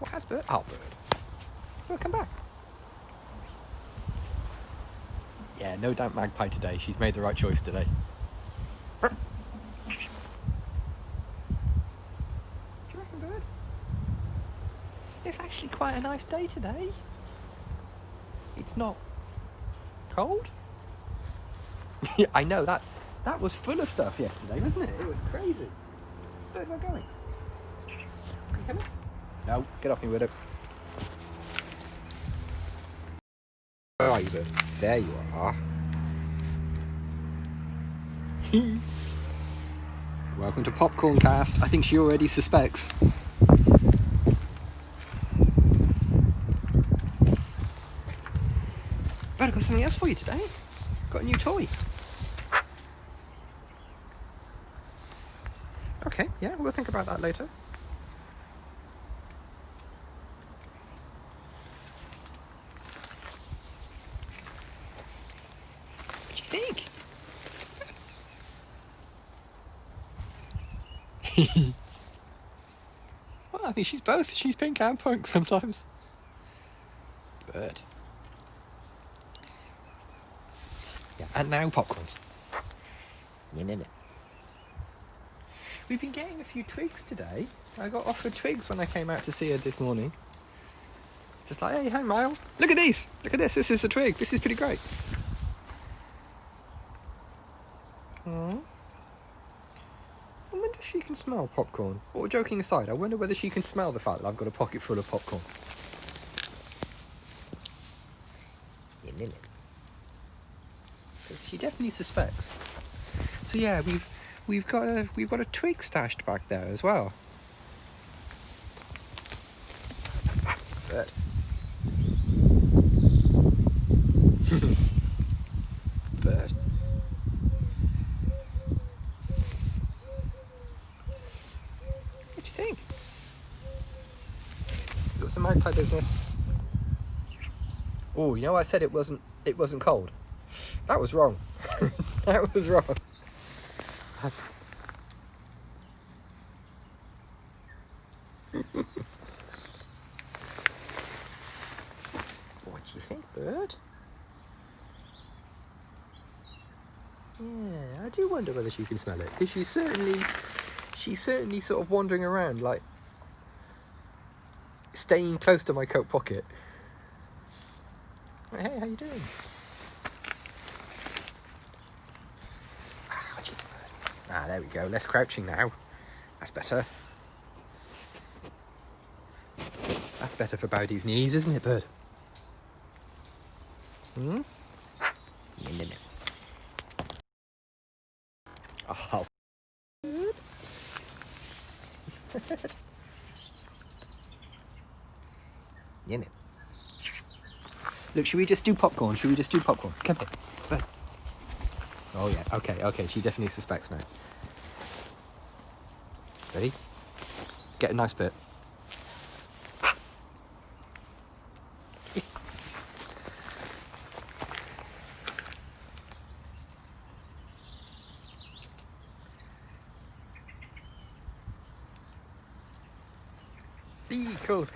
What has Bird? Oh, Bird. Bird, come back. Yeah, no damp magpie today. She's made the right choice today. Do you reckon, Bird? It's actually quite a nice day today. It's not cold. Yeah, I know that was full of stuff yesterday, wasn't it? It was crazy. Bird, where are you going? Are you coming? No, get off me, Widow. Where are you, Bird? There you are. Welcome to Popcorn Cast. I think she already suspects. But I've got something else for you today. Got a new toy. Okay, yeah, we'll think about that later. What do you think? Well, I think she's both. She's pink and punk sometimes. Bird. Yeah, and now popcorns. No. We've been getting a few twigs today. I got offered twigs when I came out to see her this morning. Just like, hey, hi, Mile. Look at these. Look at this. This is a twig. This is pretty great. I wonder if she can smell popcorn. Or joking aside, I wonder whether she can smell the fact that I've got a pocket full of popcorn. Because she definitely suspects. So yeah, we've got a twig stashed back there as well. Bird. Bird. What do you think? Got some magpie business. Oh, you know I said it wasn't cold. That was wrong. That was wrong. What do you think, Bird? Yeah, I do wonder whether she can smell it, because she's certainly sort of wandering around, like staying close to my coat pocket. Hey, how you doing? What do you think, Bird? Ah, there we go. Less crouching now. That's better. That's better for Bowdy's knees, isn't it, Bird? No. Oh. Bird. Look, should we just do popcorn? Come here. Bird. Oh yeah, okay, she definitely suspects now. Ready? Get a nice bit. Cool.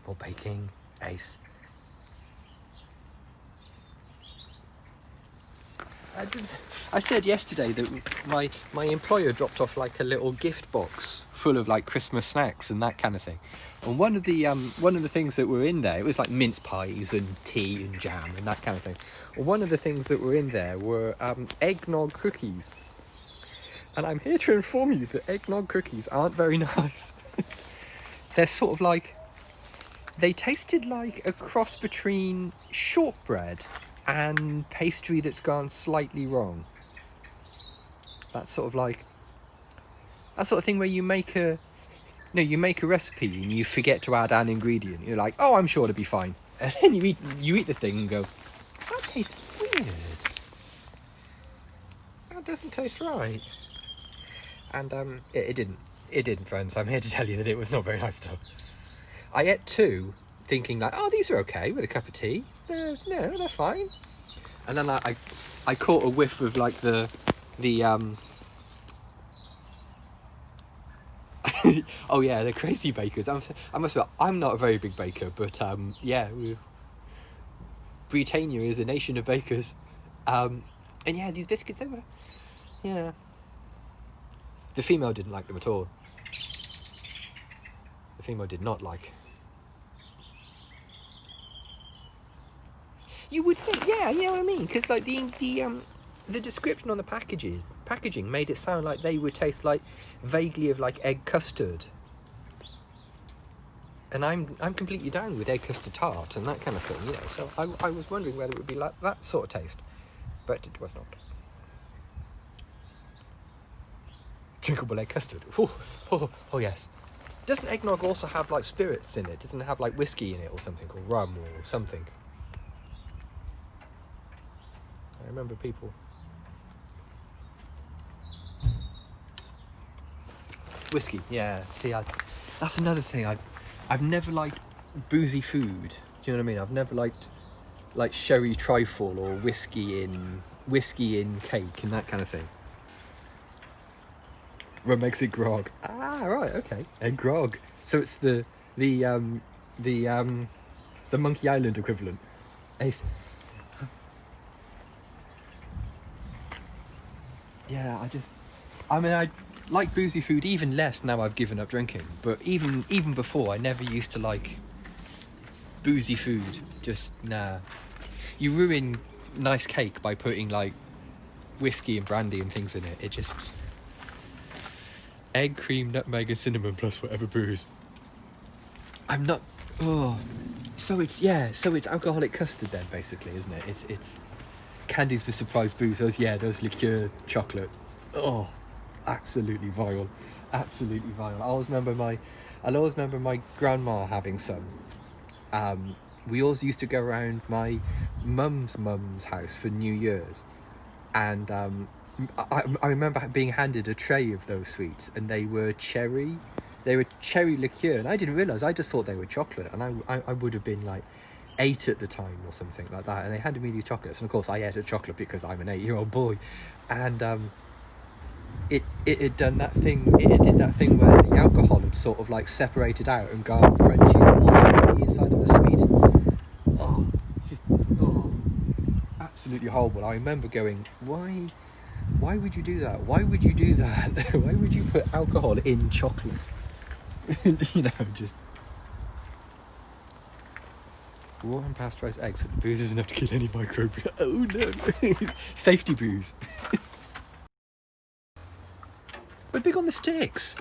More baking, ace. I said yesterday that my employer dropped off like a little gift box full of like Christmas snacks and that kind of thing. And one of the things that were in there, it was like mince pies and tea and jam and that kind of thing. Well, one of the things that were in there were eggnog cookies. And I'm here to inform you that eggnog cookies aren't very nice. They're sort of like, they tasted like a cross between shortbread and pastry that's gone slightly wrong. That's sort of like that sort of thing where you make a recipe and you forget to add an ingredient. You're like, oh, I'm sure it'll be fine, and then you eat the thing and go, that Weird. That doesn't taste right. And it didn't. It didn't, friends. I'm here to tell you that it was not very nice at all. I ate two, thinking like, oh, these are okay with a cup of tea. No, they're fine. And then I caught a whiff of like the oh yeah, the crazy bakers. I must admit, I'm not a very big baker, but yeah, Britannia is a nation of bakers. And yeah, these biscuits, they were, yeah. The female didn't like them at all. The female did not like. You would think, yeah, you know what I mean? Because like the description on the packaging made it sound like they would taste like vaguely of like egg custard. And I'm completely down with egg custard tart and that kind of thing, you know. So I was wondering whether it would be like that sort of taste, but it was not. Drinkable egg custard. Oh yes. Doesn't eggnog also have like spirits in it? Doesn't it have like whiskey in it or something, or rum or something? I remember people. Whiskey, yeah. See, that's another thing. I've never liked boozy food. Do you know what I mean? I've never liked like sherry trifle or whiskey in cake and that kind of thing. What makes it grog? Ah, right, okay. A grog. So it's the Monkey Island equivalent. Ace. Yeah, I mean, I like boozy food even less now I've given up drinking. But even before, I never used to like boozy food. Just, nah. You ruin nice cake by putting like whiskey and brandy and things in it. It just... Egg, cream, nutmeg and cinnamon plus whatever booze. I'm not... Oh. So it's alcoholic custard then, basically, isn't it? It's candies for surprise booze. Those liqueur chocolate. Oh, absolutely vile. Absolutely vile. I'll always remember my grandma having some. We always used to go around my mum's house for New Year's, and I remember being handed a tray of those sweets, and they were cherry liqueur, and I didn't realise. I just thought they were chocolate, and I would have been like 8 at the time or something like that, and they handed me these chocolates, and of course I ate a chocolate because I'm an 8-year-old boy, and it did that thing where the alcohol had sort of like separated out and gone crunchy and watery on the inside of the sweet. Oh, just absolutely horrible. I remember going, why would you do that? Why would you do that? Why would you put alcohol in chocolate? You know, just... Raw and pasteurised eggs, so the booze is enough to kill any microbe. Oh no! Safety booze. We're big on the sticks.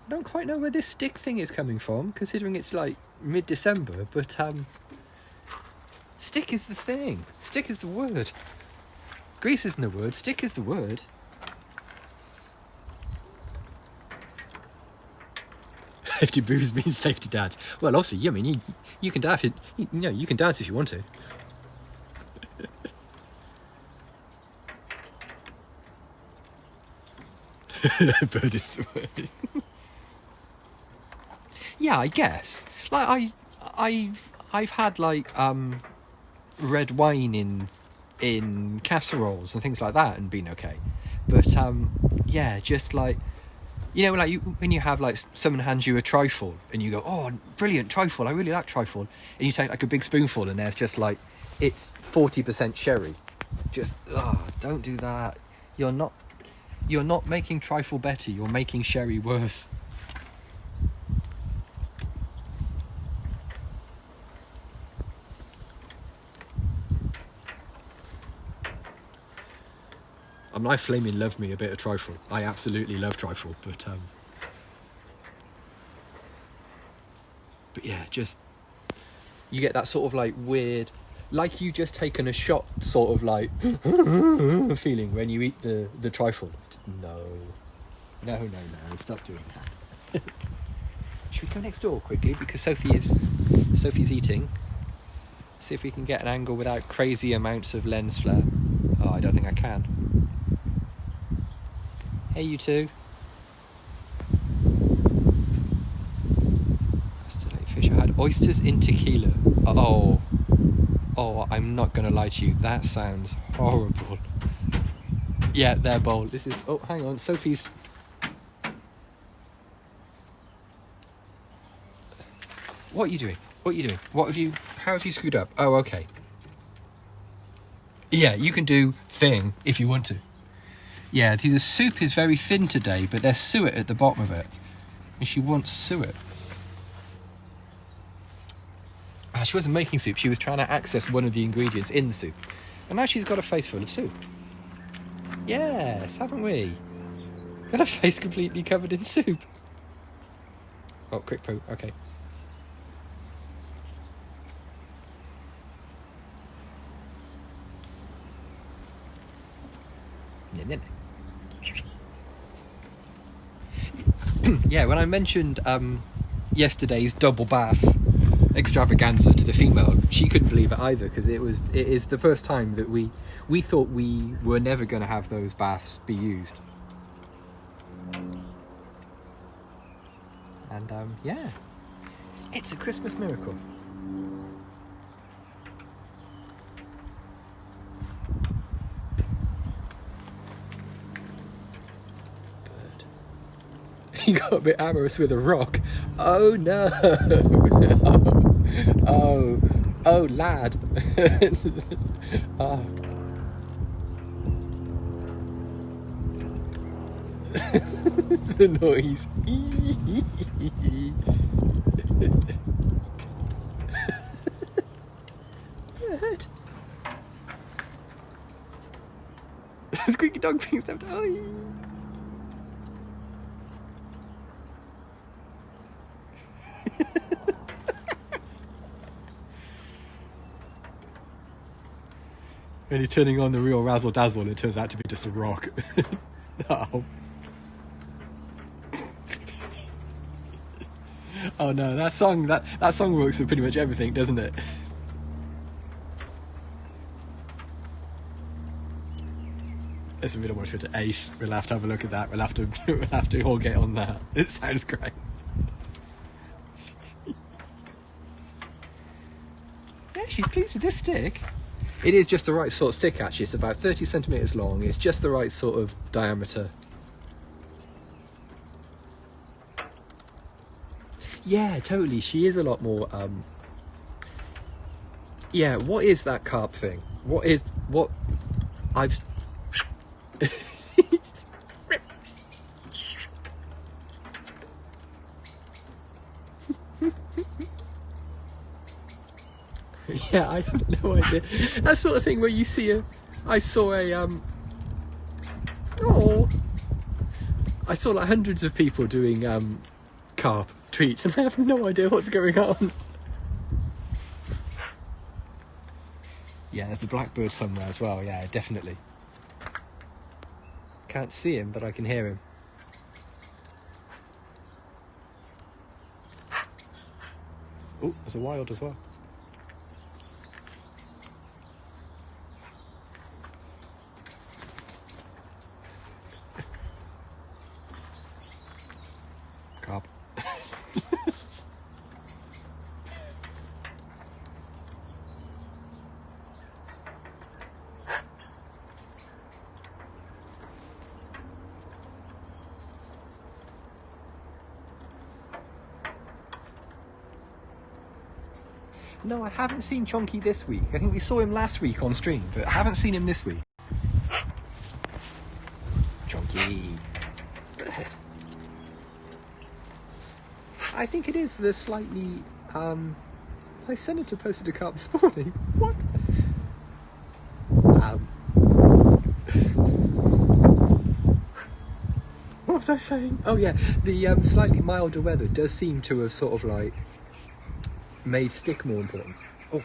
I don't quite know where this stick thing is coming from, considering it's like mid-December, but stick is the thing. Stick is the word. Grease isn't the word, stick is the word. Safety booze means safety dance. Well, also, I mean, you can dance. You can dance if you want to. Bird is the word. Yeah, I guess. Like I've had like red wine in casseroles and things like that and been okay, but yeah, just like, you know, like when you have like someone hands you a trifle and you go, oh, brilliant trifle, I really like trifle, and you take like a big spoonful and there's just like, it's 40% sherry. Just don't do that. You're not making trifle better, you're making sherry worse. I flaming love me a bit of trifle. I absolutely love trifle, but yeah, just, you get that sort of like weird, like you just taken a shot sort of like feeling when you eat the trifle. It's just, no, stop doing that. Should we go next door quickly, because Sophie's eating. See if we can get an angle without crazy amounts of lens flare. Oh, I don't think I can. Hey, you two. That's too late fish. I had oysters in tequila. Oh, I'm not going to lie to you. That sounds horrible. Yeah, their bowl. This is... Oh, hang on. Sophie's... What are you doing? What are you doing? What have you... How have you screwed up? Oh, okay. Yeah, you can do thing if you want to. Yeah, the soup is very thin today, but there's suet at the bottom of it. And she wants suet. She wasn't making soup. She was trying to access one of the ingredients in the soup. And now she's got a face full of soup. Yes, haven't we? Got a face completely covered in soup. Oh, quick poo. Okay. Yeah, when I mentioned yesterday's double bath extravaganza to the female, she couldn't believe it either, because it is the first time that we thought we were never going to have those baths be used. And yeah, it's a Christmas miracle. He got a bit amorous with a rock. Oh no! oh lad! Oh. The noise. Bird. The squeaky dog being stepped. Oh. And you're turning on the real razzle dazzle, and it turns out to be just a rock. Oh. Oh no, that song works for pretty much everything, doesn't it? It's a bit of much for to Ace. We'll have to have a look at that. We'll have to all get on that. It sounds great. Yeah, she's pleased with this stick. It is just the right sort of stick, actually. It's about 30 centimetres long. It's just the right sort of diameter. Yeah, totally. She is a lot more... Yeah, what is that carp thing? What... I've... Yeah, I have no idea. That sort of thing where you see I saw like hundreds of people doing carp tweets, and I have no idea what's going on. Yeah, there's a blackbird somewhere as well. Yeah, definitely. Can't see him, but I can hear him. Oh, there's a wild as well. Carp. No, I haven't seen Chonky this week. I think we saw him last week on stream, but I haven't seen him this week. Chonky. I think it is the slightly... my senator posted a carp this morning. What? What was I saying? Oh yeah, the slightly milder weather does seem to have sort of like made stick more important. Oh,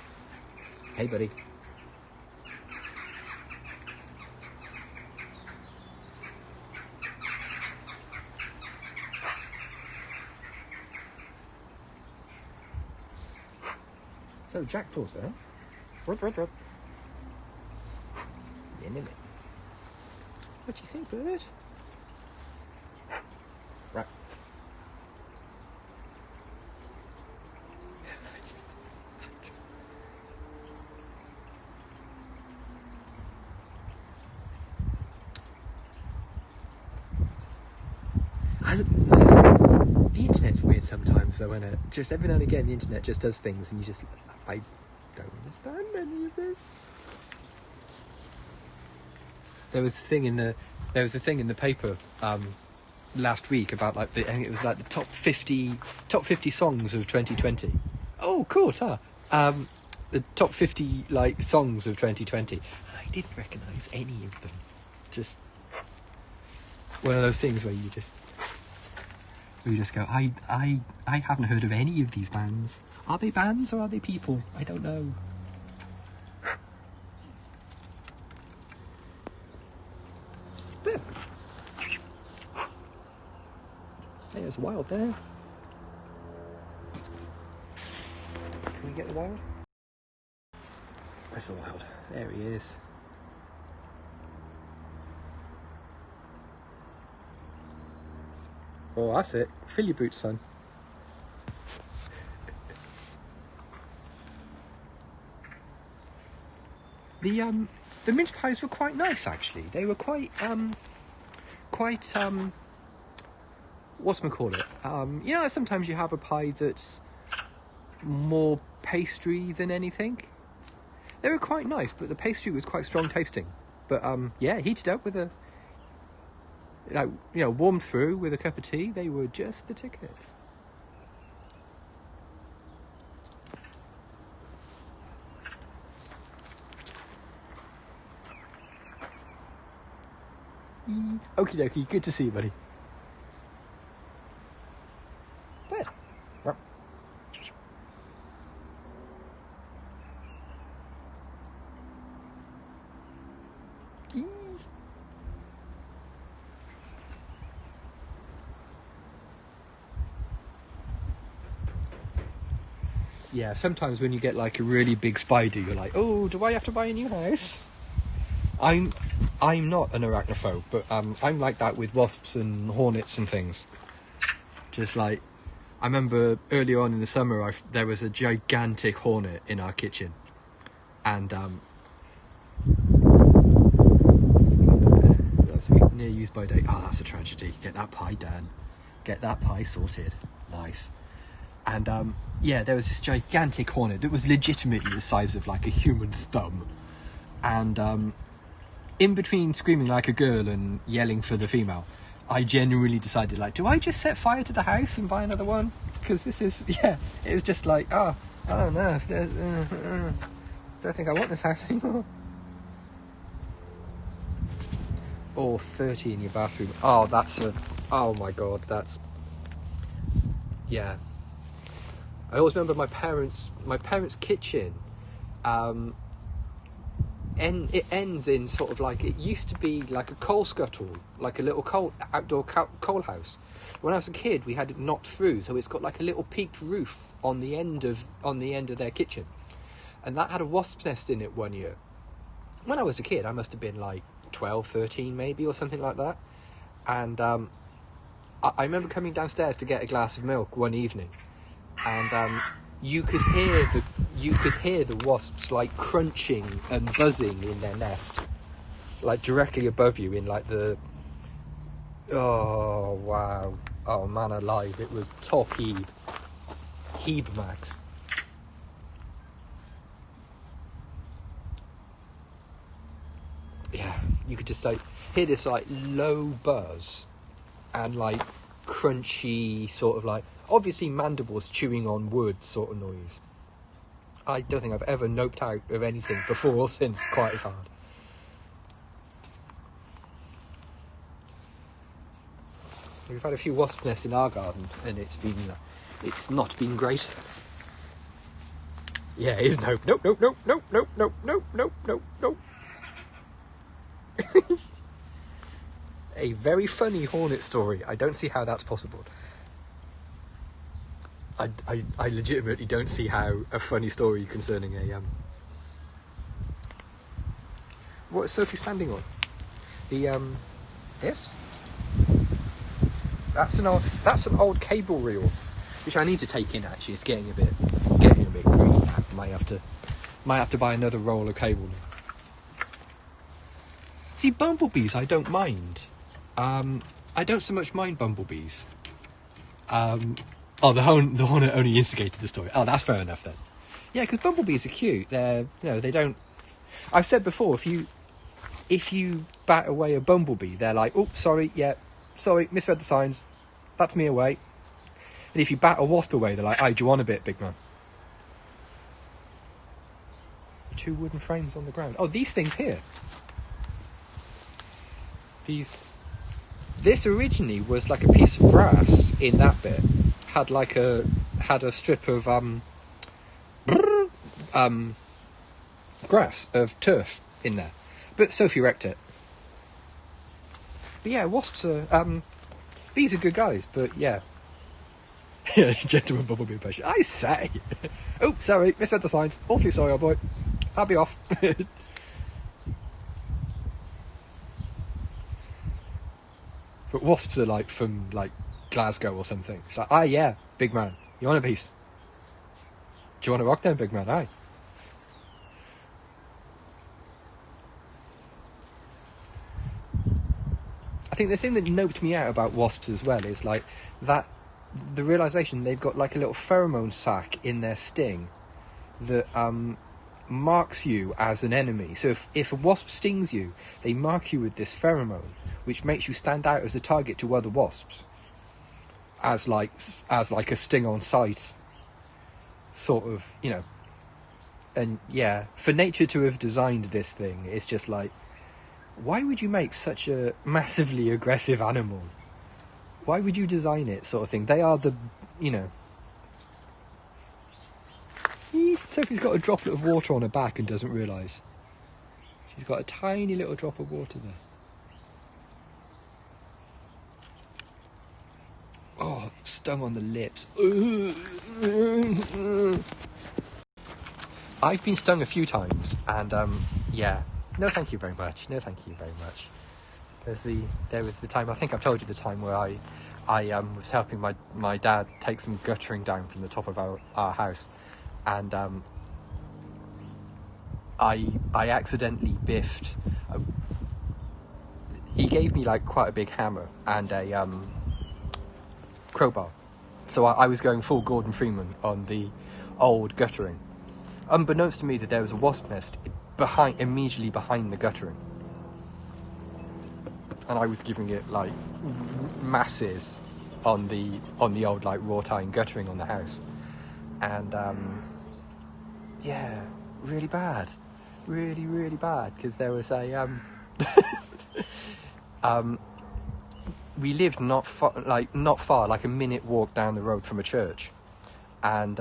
hey buddy. So jackdaws there. What do you think, bird? Right. The internet's weird sometimes, though, isn't it? Just every now and again, the internet just does things, and I don't understand any of this. There was a thing in the paper last week about like I think it was like the top 50 songs of 2020. Oh, cool, the top 50 like songs of 2020. I didn't recognise any of them. Just one of those things where you just go, I haven't heard of any of these bands. Are they bands or are they people? I don't know. There. There's Wild there. Can we get the Wild? Where's the Wild? There he is. Oh, that's it. Fill your boots, son. The mince pies were quite nice, actually. They were quite whatchamacallit? You know, sometimes you have a pie that's more pastry than anything. They were quite nice, but the pastry was quite strong tasting. But yeah, heated up with warmed through with a cup of tea, they were just the ticket. Okie dokie, good to see you, buddy. Bed. Yeah, sometimes when you get like a really big spider, you're like, oh, do I have to buy a new house? I'm not an arachnophobe, but I'm like that with wasps and hornets and things. Just like, I remember earlier on in the summer, there was a gigantic hornet in our kitchen, and that's near use by date. Oh, that's a tragedy. Get that pie done. Get that pie sorted. Nice. And yeah, there was this gigantic hornet that was legitimately the size of like a human thumb, and in between screaming like a girl and yelling for the female, I genuinely decided, like, do I just set fire to the house and buy another one? Because this is, yeah, it was just like, oh no, don't think I want this house anymore. Or 30 in your bathroom. Oh, oh my god, yeah. I always remember my parents' kitchen, it ends in sort of like, it used to be like a coal scuttle, like a little outdoor coal house. When I was a kid, we had it knocked through, so it's got like a little peaked roof on the end of their kitchen, and that had a wasp's nest in it one year. When I was a kid, I must have been like 12, 13 maybe, or something like that. And I remember coming downstairs to get a glass of milk one evening, and you could hear the wasps like crunching and buzzing in their nest, like directly above you in like the, oh wow, oh man alive, it was top heeb max. Yeah, you could just like hear this like low buzz and like crunchy sort of like, obviously mandibles chewing on wood sort of noise. I don't think I've ever noped out of anything before or since quite as hard. We've had a few wasp nests in our garden, and it's not been great. Yeah, it is nope. A very funny hornet story. I don't see how that's possible. I legitimately don't see how a funny story concerning What is Sophie standing on? The this? That's an old cable reel, which I need to take in. Actually, it's getting a bit green now. Might have to buy another roll of cable. See, bumblebees, I don't mind. I don't so much mind bumblebees. The hornet only instigated the story. Oh, that's fair enough then. Yeah, because bumblebees are cute. They don't. I've said before, if you bat away a bumblebee, they're like, oh, sorry, misread the signs. That's me away. And if you bat a wasp away, they're like, do you want a bit, big man? 2 wooden frames on the ground. Oh, these things here. This originally was like a piece of grass in that bit. Had a strip of grass of turf in there. But Sophie wrecked it. But yeah, wasps are bees are good guys, but yeah. Gentleman bumblebee impression. I say. Oh, sorry, misread the signs. Awfully sorry, old boy. I'll be off. But wasps are like from like Glasgow or something. It's like, yeah, big man. You want a piece? Do you want to rock then, big man? Aye. I think the thing that noped me out about wasps as well is like that the realisation they've got like a little pheromone sac in their sting that marks you as an enemy. So if a wasp stings you, they mark you with this pheromone, which makes you stand out as a target to other wasps, as like a sting on sight, sort of, And yeah, for nature to have designed this thing, it's just like, why would you make such a massively aggressive animal? Why would you design it, sort of thing? They are Sophie's got a droplet of water on her back and doesn't realise. She's got a tiny little drop of water there. Oh, stung on the lips. I've been stung a few times, and yeah. No, thank you very much. No, thank you very much. There was the time, I think I've told you the time where I was helping my dad take some guttering down from the top of our house, and I accidentally biffed. He gave me like quite a big hammer and a crowbar, so I was going full Gordon Freeman on the old guttering, unbeknownst to me that there was a wasp nest immediately behind the guttering, and I was giving it like masses on the old like wrought iron guttering on the house, and yeah, really bad, really bad, because there was a we lived not far, like a minute walk down the road from a church, and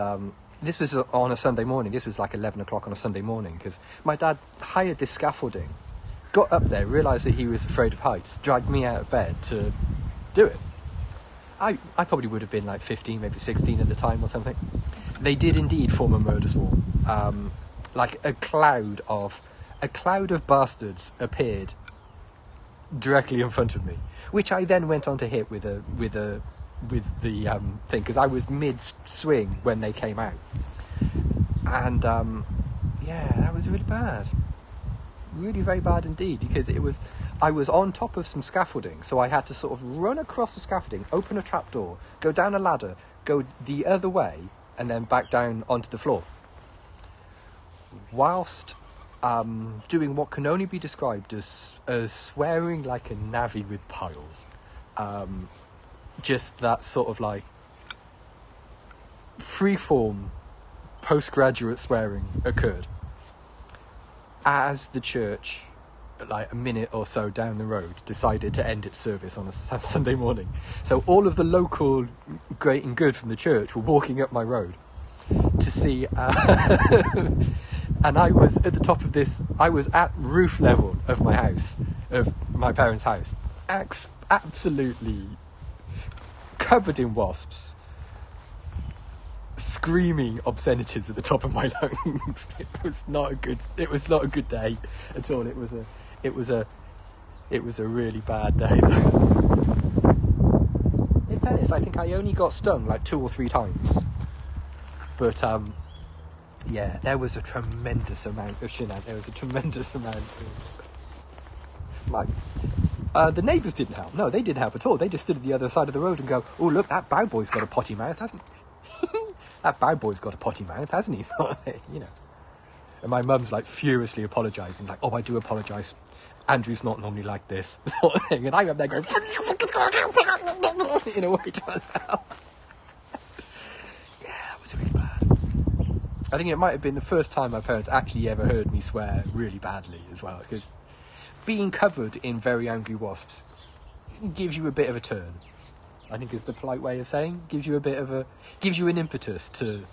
this was on a Sunday morning. This was like 11 o'clock on a Sunday morning, because my dad hired this scaffolding, got up there, realised that he was afraid of heights, dragged me out of bed to do it. I probably would have been like 15, maybe 16 at the time or something. They did indeed form a murder swarm. Like a cloud of bastards appeared directly in front of me, which I then went on to hit with the thing, because I was mid swing when they came out, and yeah, that was really bad, really very bad indeed, because I was on top of some scaffolding, so I had to sort of run across the scaffolding, open a trapdoor, go down a ladder, go the other way, and then back down onto the floor, whilst doing what can only be described as swearing like a navvy with piles. Just that sort of like freeform postgraduate swearing occurred as the church, like a minute or so down the road, decided to end its service on a Sunday morning. So all of the local great and good from the church were walking up my road to see, and I was at the top of this, I was at roof level of my house, of my parents' house, absolutely covered in wasps, screaming obscenities at the top of my lungs. It was not a good day at all. it was a really bad day. In fairness, I think I only got stung like 2 or 3 times. But yeah, there was a tremendous amount of shenanigans. There was a tremendous amount of, like, the neighbours didn't help. No, they didn't help at all. They just stood at the other side of the road and go, "Oh, look, that bow boy's got a potty mouth, hasn't he? That bow boy's got a potty mouth, hasn't he?" Sort of thing, you know. And my mum's like furiously apologising, like, "Oh, I do apologise. Andrew's not normally like this," sort of thing. And I'm up there going, in a way to myself. Yeah, that was really bad. I think it might have been the first time my parents actually ever heard me swear really badly as well, because being covered in very angry wasps gives you a bit of a turn. I think is the polite way of saying. Gives you an impetus to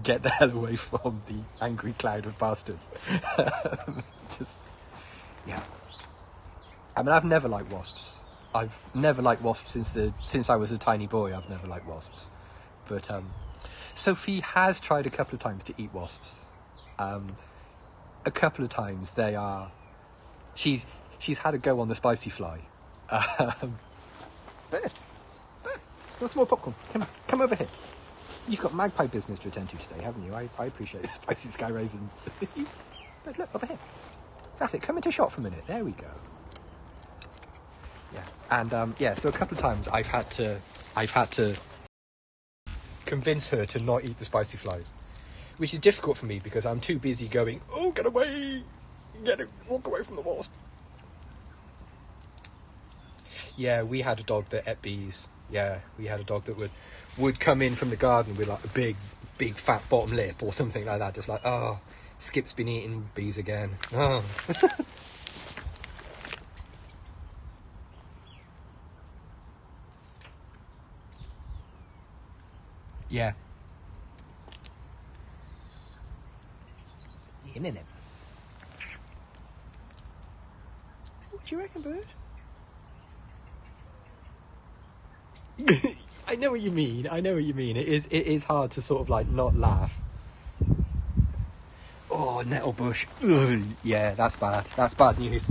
get the hell away from the angry cloud of bastards. Yeah. I mean, I've never liked wasps. I've never liked wasps since I was a tiny boy. I've never liked wasps. But Sophie has tried a couple of times to eat wasps. A couple of times she's had a go on the spicy fly. Bird, want some more popcorn? Come over here. You've got magpie business to attend to today, haven't you? I appreciate the spicy sky raisins. But look, over here. That's it, come into shot for a minute. There we go. Yeah, and so a couple of times I've had to convince her to not eat the spicy flies, which is difficult for me because I'm too busy going, "Oh, get away! Walk away from the wasp." Yeah, we had a dog that ate bees. Yeah, we had a dog that would come in from the garden with like a big fat bottom lip or something like that, just like, "Oh, Skip's been eating bees again." Oh. Yeah. In it. What do you reckon, bird? I know what you mean. It is hard to sort of like not laugh. Oh, nettle bush. Ugh. Yeah, that's bad. That's bad news.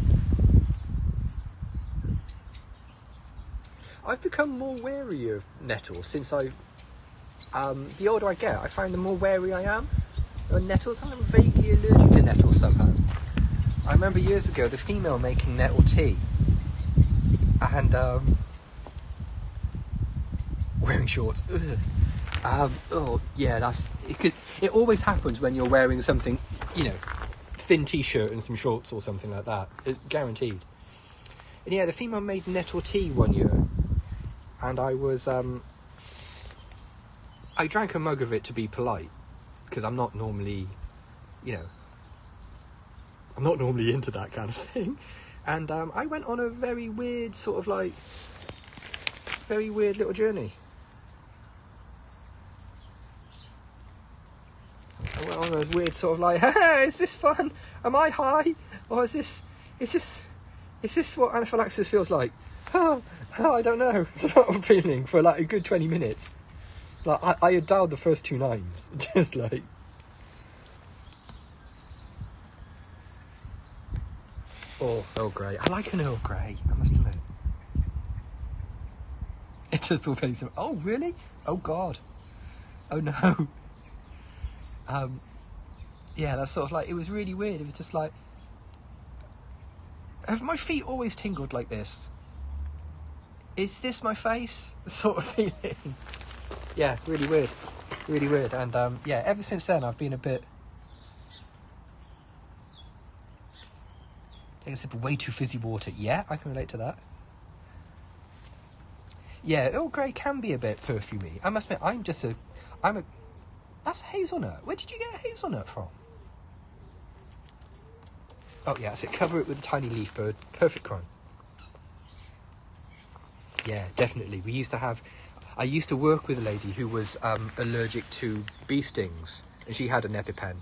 I've become more wary of nettles since the older I get, I find the more wary I am of nettles. I'm vaguely allergic to nettles somehow. I remember years ago the female making nettle tea, and wearing shorts. Oh yeah, that's because it always happens when you're wearing something, you know, thin t-shirt and some shorts or something like that. Guaranteed. And yeah, the female made nettle tea one year, and I drank a mug of it to be polite, because I'm not normally, I'm not normally into that kind of thing. And I went on a very weird little journey. I went on a weird sort of like, "Hey, is this fun? Am I high? Or is this what anaphylaxis feels like?" Oh, I don't know. It's what I'm feeling for like a good 20 minutes. Like, I had dialed the first 2 nines, just like... Oh, Earl Grey. I like an Earl Grey, I must admit. It does feel very similar. Oh, really? Oh, God. Oh, no. Yeah, that's sort of like... It was really weird. It was just like... Have my feet always tingled like this? Is this my face? Sort of feeling. Yeah, really weird. Really weird. And, yeah, ever since then, I've been a bit... Take a sip of way too fizzy water. Yeah, I can relate to that. Yeah, Earl Grey can be a bit perfumey. I must admit, that's hazelnut. Where did you get hazelnut from? Oh, yeah, that's it. Cover it with a tiny leaf, bird. Perfect crime. Yeah, definitely. I used to work with a lady who was allergic to bee stings, and she had an EpiPen.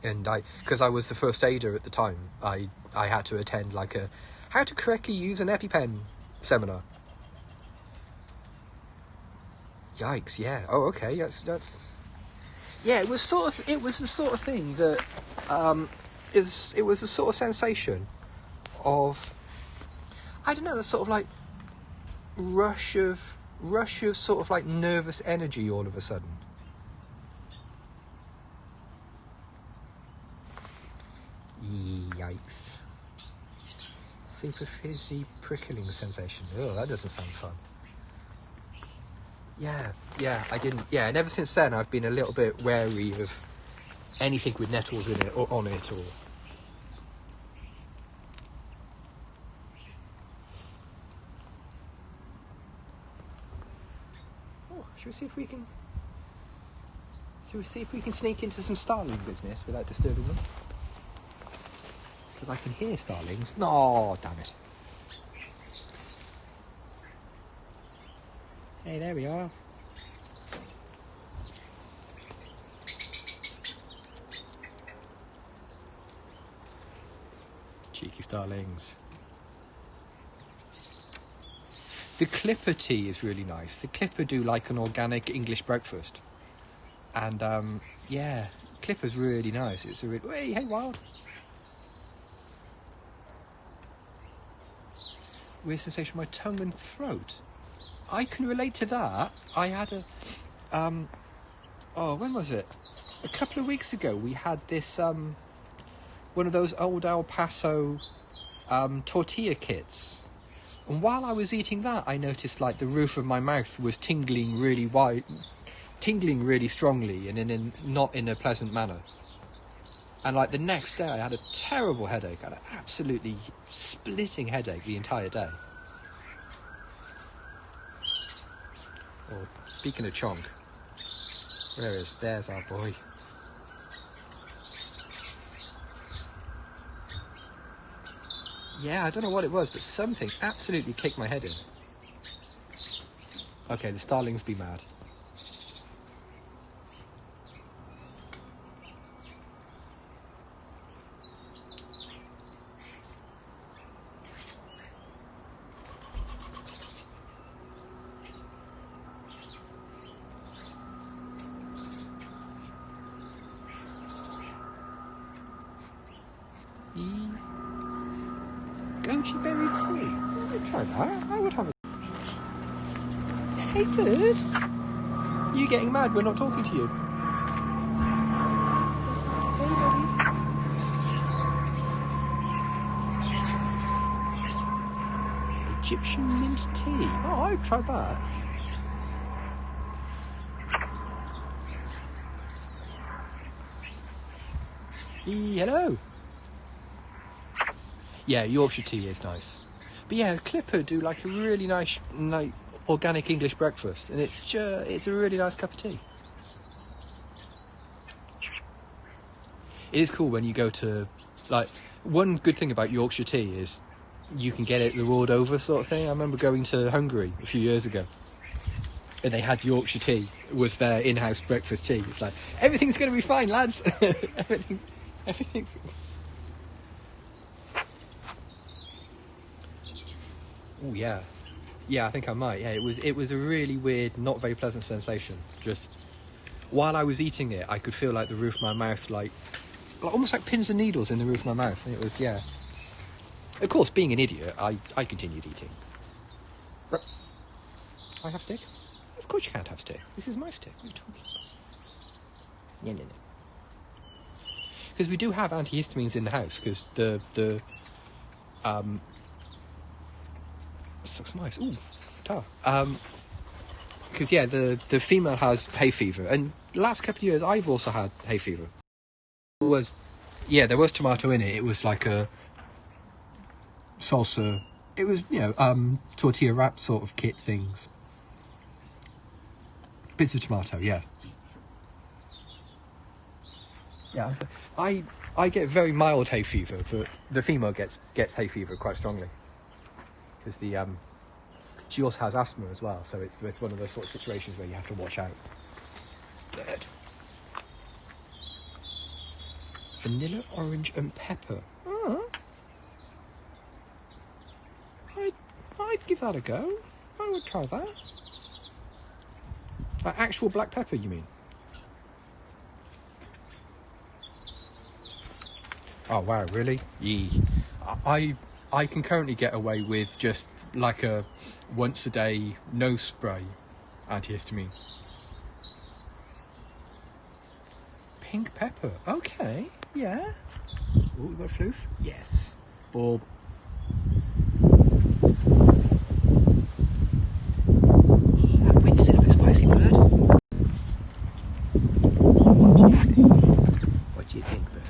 And because I was the first aider at the time, I had to attend like a how to correctly use an EpiPen seminar. Yikes! Yeah. Oh, okay. That's. Yeah, it was the sort of thing that it was a sort of sensation of, I don't know, the sort of like rush of sort of like nervous energy all of a sudden. Yikes. Super fizzy prickling sensation. Oh, that doesn't sound fun. Yeah, and ever since then I've been a little bit wary of anything with nettles in it or on it, or should we see if we can sneak into some starling business without disturbing them? Because I can hear starlings. No, damn it. Hey, there we are. Cheeky starlings. The clipper tea is really nice. The clipper do like an organic English breakfast. And, yeah, clipper's really nice. It's a really... Hey, wild. Weird sensation in my tongue and throat. I can relate to that. I had when was it? A couple of weeks ago, we had this, one of those old El Paso tortilla kits. And while I was eating that, I noticed like the roof of my mouth was tingling really strongly and not in a pleasant manner. And like the next day I had a terrible headache. I had an absolutely splitting headache the entire day. Oh, speaking of Chonk, there's our boy. Yeah, I don't know what it was, but something absolutely kicked my head in. Okay, the starlings be mad. Goji berry tea. I'd try that. I would have a... Hey, bird. You getting mad? We're not talking to you. Hey, buddy. Egyptian mint tea. Oh, I'd try that. Hello. Yeah, Yorkshire tea is nice. But yeah, Clipper do like a really nice, like, organic English breakfast, and it's a really nice cup of tea. It is cool when you go to, like, one good thing about Yorkshire tea is you can get it the world over sort of thing. I remember going to Hungary a few years ago, and they had Yorkshire tea. It was their in-house breakfast tea. It's like, everything's going to be fine, lads. Everything's... Oh yeah, I think I might. Yeah, it was a really weird, not very pleasant sensation. Just while I was eating it, I could feel like the roof of my mouth, like almost like pins and needles in the roof of my mouth. And it was, yeah. Of course, being an idiot, I continued eating. I have steak? Of course you can't have steak. This is my steak. What are you talking about? No. Because we do have antihistamines in the house. Because the sucks mice. Ooh, tough. Because yeah, the female has hay fever, and the last couple of years I've also had hay fever. There was tomato in it. It was like a salsa. It was, tortilla wrap sort of kit things. Bits of tomato, yeah. Yeah, I get very mild hay fever, but the female gets hay fever quite strongly. Because she also has asthma as well, so it's one of those sort of situations where you have to watch out. Bird. Vanilla, orange, and pepper. Oh. I'd give that a go. I would try that. Actual black pepper, you mean? Oh wow, really? Yee. I can currently get away with just like a once a day nose spray antihistamine. Pink pepper. Okay. Yeah. Oh, we got a floof? Yes. Bulb. That wind's a bit spicy, bird. What do you think, bird?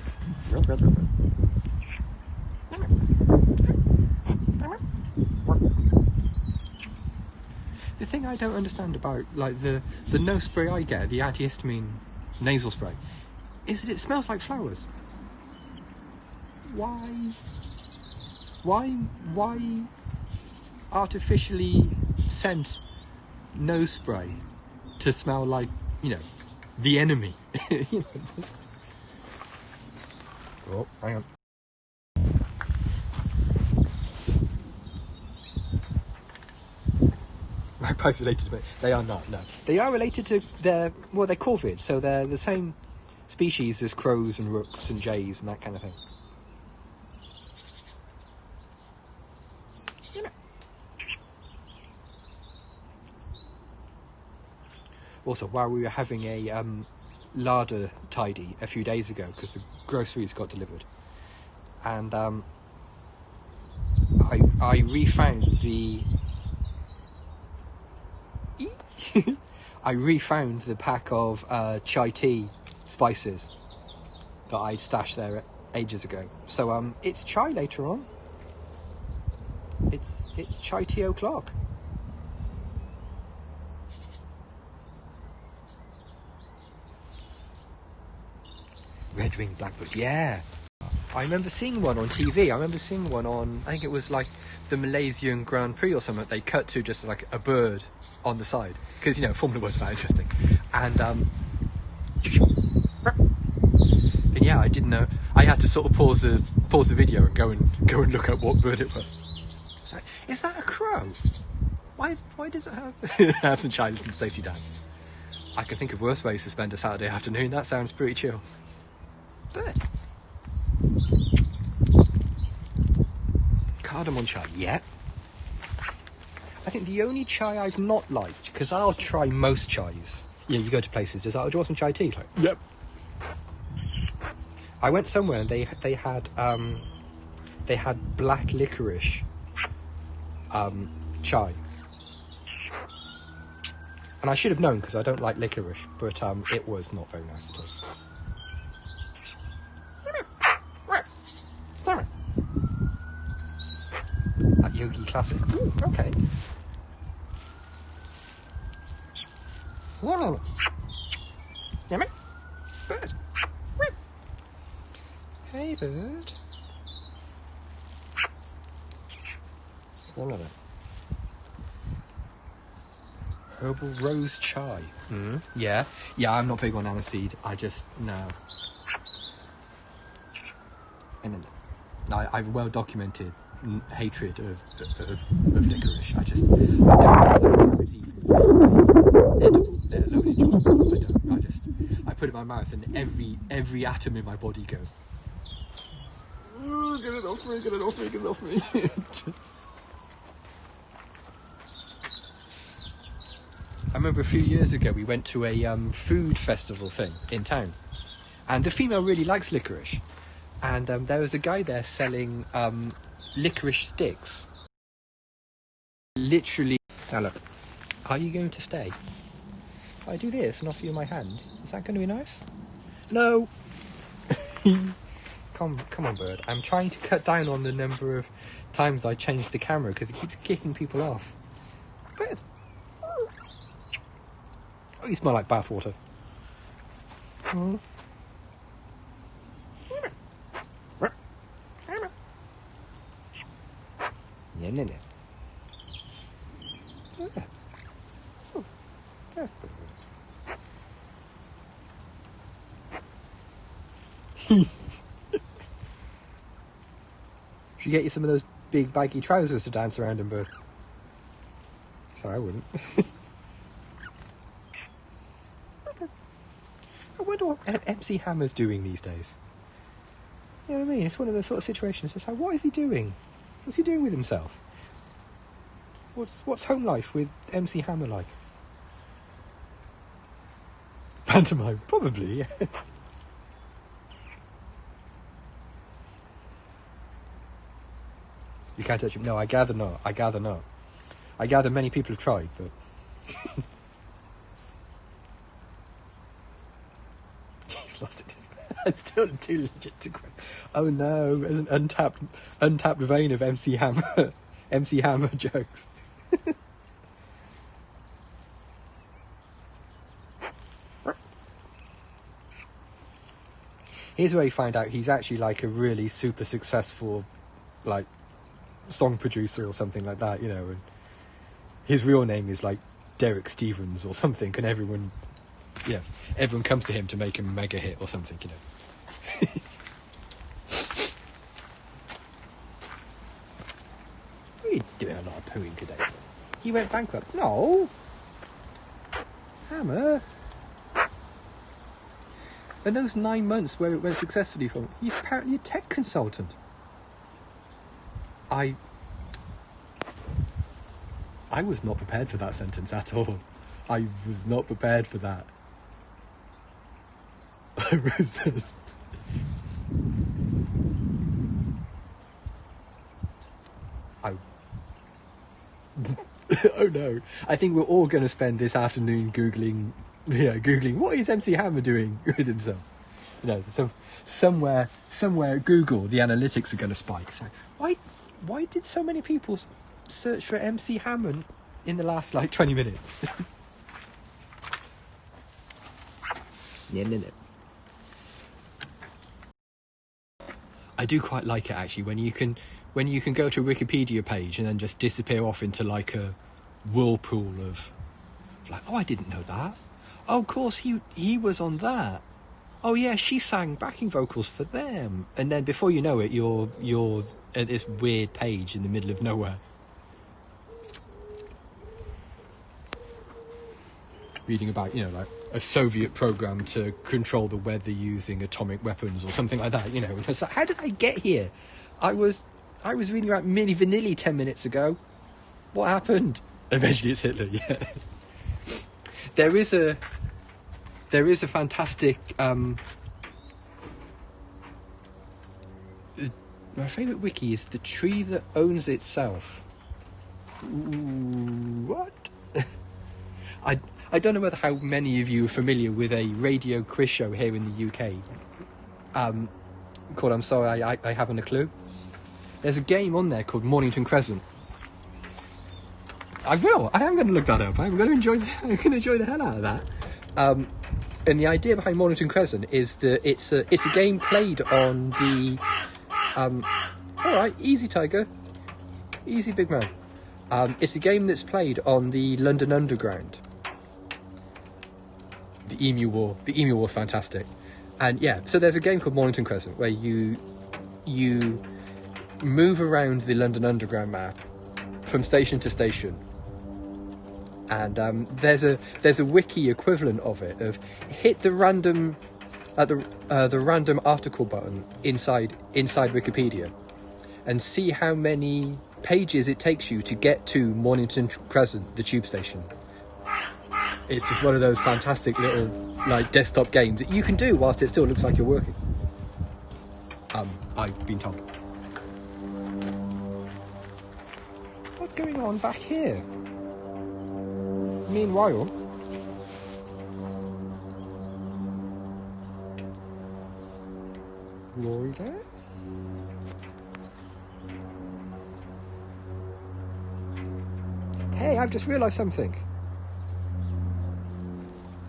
The thing I don't understand about like the nose spray I get, the antihistamine nasal spray, is that it smells like flowers. Why artificially scent nose spray to smell like, you know, the enemy? You know? Oh, hang on. Magpies related to me? They are not, no. They are related to they're corvids, so they're the same species as crows and rooks and jays and that kind of thing. Also, while we were having a larder tidy a few days ago, because the groceries got delivered, and I refound the I refound the pack of chai tea spices that I'd stashed there ages ago. So it's chai later on. It's chai tea o'clock. Red-winged blackbird, yeah. I remember seeing one on TV. I remember seeing one on, I think it was like the Malaysian Grand Prix or something. They cut to just like a bird on the side because, you know, Formula One's not interesting. And yeah, I didn't know. I had to sort of pause the video and go and look at what bird it was. It's like, is that a crow? Why does it have some child and safety dance? I can think of worse ways to spend a Saturday afternoon. That sounds pretty chill. But cardamom chai, yeah. I think the only chai I've not liked, because I'll try most chais. Yeah, you go to places, do you want some chai tea? Like, yep. I went somewhere and they had black licorice chai. And I should have known because I don't like licorice, but it was not very nice at all. That Yogi Classic. Ooh, okay. Damn it. Bird. Hey, bird. Swallow it. Herbal rose chai. Yeah, I'm not big on aniseed. I just, no. And then, I've well documented hatred of licorice. I don't understand how it's even edible, let alone enjoyable. I put it in my mouth and every atom in my body goes, get it off me, get it off me, get it off me. I remember a few years ago we went to a food festival thing in town, and the female really likes licorice, and there was a guy there selling licorice sticks. Literally. Now look, are you going to stay? If I do this and offer you my hand, is that going to be nice? No. Come on, bird. I'm trying to cut down on the number of times I change the camera because it keeps kicking people off. Bird. Oh, you smell like bathwater. No. Yeah. Oh, that's good. Should get you some of those big baggy trousers to dance around in, bird. Sorry, I wouldn't. I wonder what MC Hammer's doing these days. You know what I mean? It's one of those sort of situations. It's like, what is he doing? What's he doing with himself? What's home life with MC Hammer like? Pantomime, probably, yeah. You can't touch him. No, I gather not. I gather many people have tried, but... He's lost it. It's still too legit to quit. Oh no, there's an untapped vein of MC Hammer jokes. Here's where you find out he's actually like a really super successful, like, song producer or something like that, you know, and his real name is like Derek Stevens or something, and everyone comes to him to make him a mega hit or something, you know. We're doing a lot of pooing today. He went bankrupt. No, Hammer. And those 9 months where it went successfully for him, he's apparently a tech consultant. I was not prepared for that sentence at all. I was not prepared for that. I was just... Oh no. I think we're all going to spend this afternoon Googling what is MC Hammer doing with himself. You know, somewhere at Google, the analytics are going to spike. So why did so many people search for MC Hammer in the last, like, 20 minutes? No. I do quite like it, actually, when you can go to a Wikipedia page and then just disappear off into, like, a whirlpool of, like, oh, I didn't know that. Oh, of course, he was on that. Oh yeah, she sang backing vocals for them. And then before you know it, you're at this weird page in the middle of nowhere. Reading about, you know, like a Soviet program to control the weather using atomic weapons or something like that, you know. It's like, how did I get here? I was reading about Milli Vanilli 10 minutes ago. What happened? Eventually it's Hitler, yeah. There is a fantastic... my favourite wiki is The Tree That Owns Itself. Ooh, what? I don't know how many of you are familiar with a radio quiz show here in the UK called I'm Sorry, I Haven't a Clue. There's a game on there called Mornington Crescent. I am going to look that up. I'm going to enjoy the hell out of that. And the idea behind Mornington Crescent is that it's a game played on the... alright, easy tiger. Easy big man. It's a game that's played on the London Underground. The Emu War. The Emu War's fantastic. And yeah, so there's a game called Mornington Crescent where you move around the London Underground map from station to station. And there's a wiki equivalent of it, of hit the random the random article button inside Wikipedia and see how many pages it takes you to get to Mornington Crescent, the tube station. It's just one of those fantastic little, like, desktop games that you can do whilst it still looks like you're working. I've been told. What's going on back here? Meanwhile, Rory there? Hey, I've just realised something.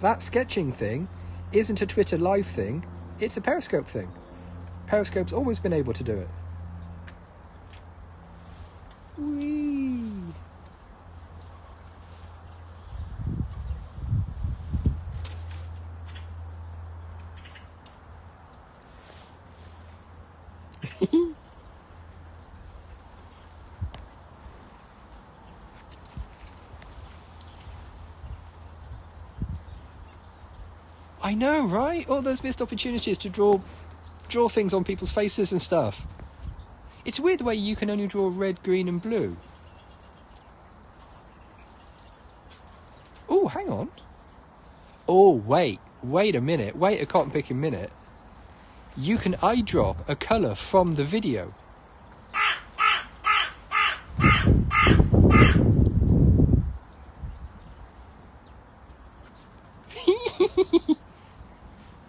That sketching thing isn't a Twitter live thing, it's a Periscope thing. Periscope's always been able to do it. Whee! I know, right? All those missed opportunities to draw draw things on people's faces and stuff. It's weird the way you can only draw red, green and blue. Oh, hang on. Oh, wait a minute. Wait a cotton picking minute. You can eyedrop a colour from the video.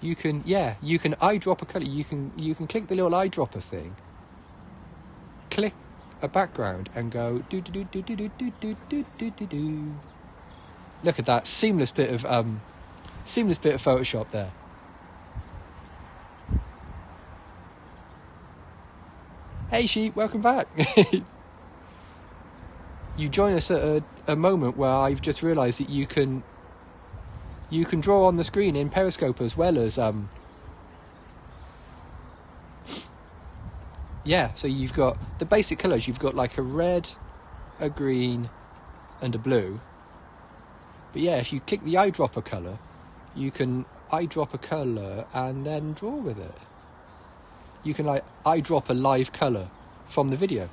You can eyedrop a colour. You can click the little eyedropper thing, click a background and go do do do do do do do do do do do. Look at that seamless bit of Photoshop there. Hey sheep, welcome back. You join us at a moment where I've just realised that you can draw on the screen in Periscope as well as yeah, so you've got the basic colours. You've got like a red, a green and a blue. But yeah, if you click the eyedropper colour, you can eyedrop a colour and then draw with it. You can like eyedrop a live colour from the video.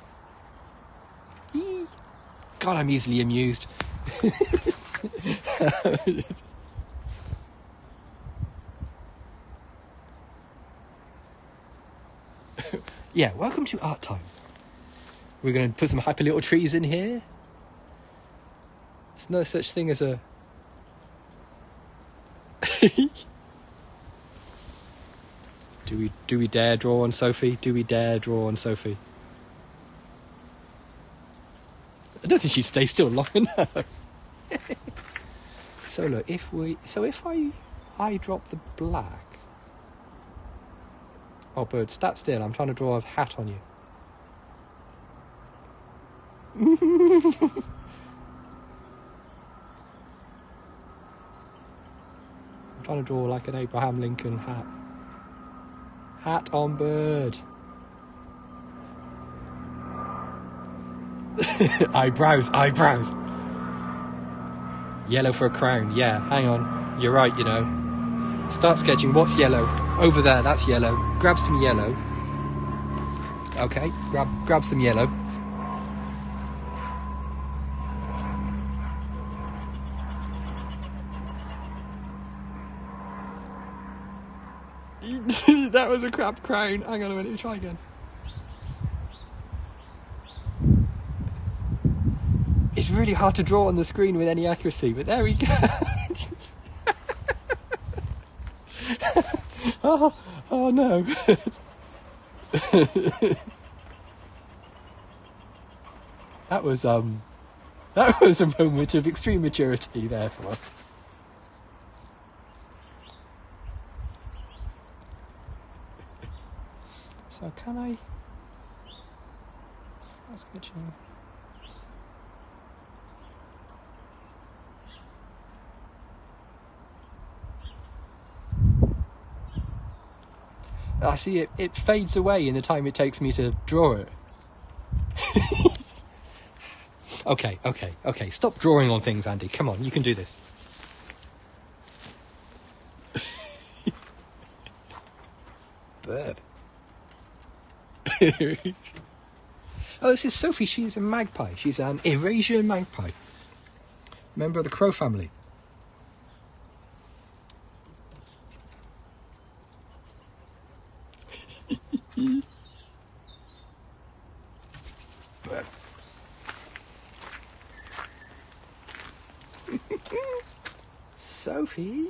Eee. God, I'm easily amused. Yeah, welcome to art time. We're going to put some happy little trees in here. There's no such thing as a... Do we dare draw on Sophie? Do we dare draw on Sophie? I don't think she'd stay still long enough. So look, if I drop the black. Oh, bird, stat still. I'm trying to draw a hat on you. I'm trying to draw like an Abraham Lincoln hat. Hat on bird. Eyebrows. Yellow for a crown. Yeah, hang on. You're right, you know. Start sketching. What's yellow? Over there, that's yellow. Grab some yellow. Okay, grab some yellow. That was a crap crown. Hang on a minute, try again. It's really hard to draw on the screen with any accuracy, but there we go. Oh no. That was a moment of extreme maturity there for us. So can I start sketching? I see it fades away in the time it takes me to draw it. Okay. Stop drawing on things, Andy. Come on, you can do this. Bird. Oh, this is Sophie. She's a magpie. She's an Eurasian magpie. Member of the crow family. Bird. Sophie?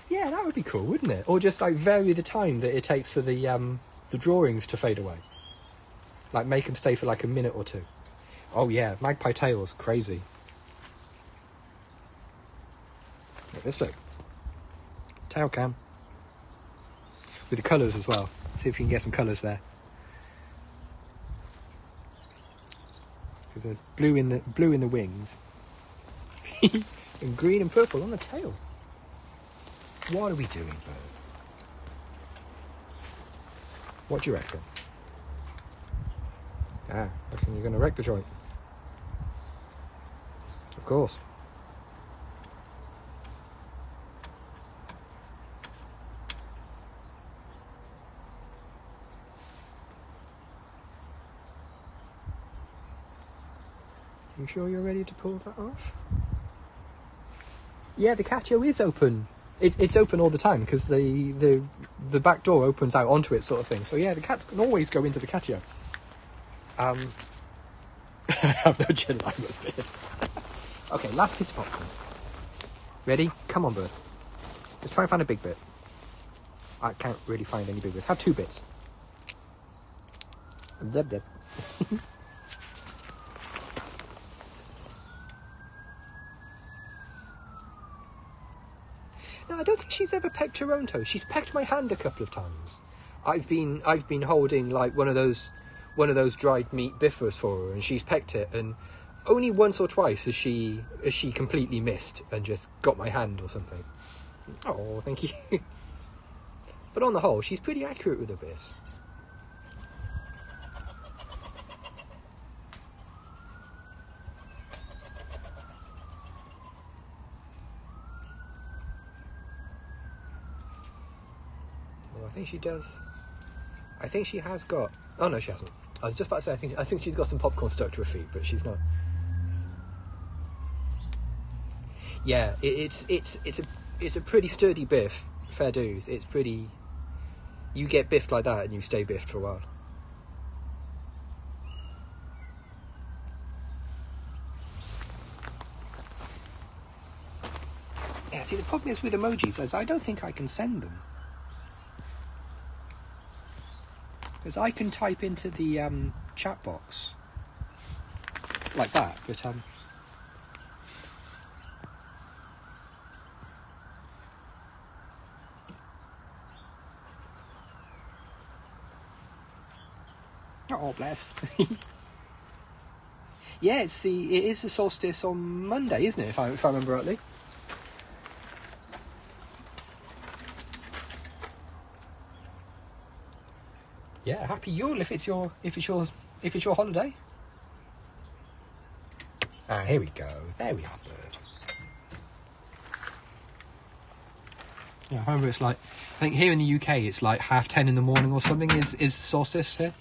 Yeah, that would be cool, wouldn't it? Or just like vary the time that it takes for the drawings to fade away. Like make them stay for like a minute or two. Oh yeah, magpie tails, crazy. Look, this look. Tail cam. With the colours as well. See if you can get some colours there. Because there's blue in the wings. And green and purple on the tail. What are we doing, bird? What do you reckon? Ah, reckon you're going to wreck the joint. Of course. You sure you're ready to pull that off? Yeah, the catio is open. It's open all the time because the back door opens out onto it, sort of thing. So yeah, the cats can always go into the catio. I have no chin line, must be. Okay, last piece of popcorn. Ready? Come on, bird. Let's try and find a big bit. I can't really find any big bits. Have 2 bits. Deb. No, I don't think she's ever pecked her own toes. She's pecked my hand a couple of times. I've been holding like one of those dried meat biffers for her, and she's pecked it, and only once or twice has she completely missed and just got my hand or something. Oh, thank you. But on the whole, she's pretty accurate with her biffs. I think she does. I think she has got. Oh no, she hasn't. I was just about to say. I think she's got some popcorn stuck to her feet, but she's not. Yeah, it's a pretty sturdy biff. Fair dues. It's pretty. You get biffed like that, and you stay biffed for a while. Yeah. See, the problem is with emojis is I don't think I can send them. Because I can type into the chat box like that, but oh bless. Yeah, it is the solstice on Monday, isn't it? If I remember rightly. Yeah, happy Yule if it's your holiday. Ah, here we go. There we are, bird. Yeah, I remember it's like, I think here in the UK it's like 10:30 in the morning or something is solstice here.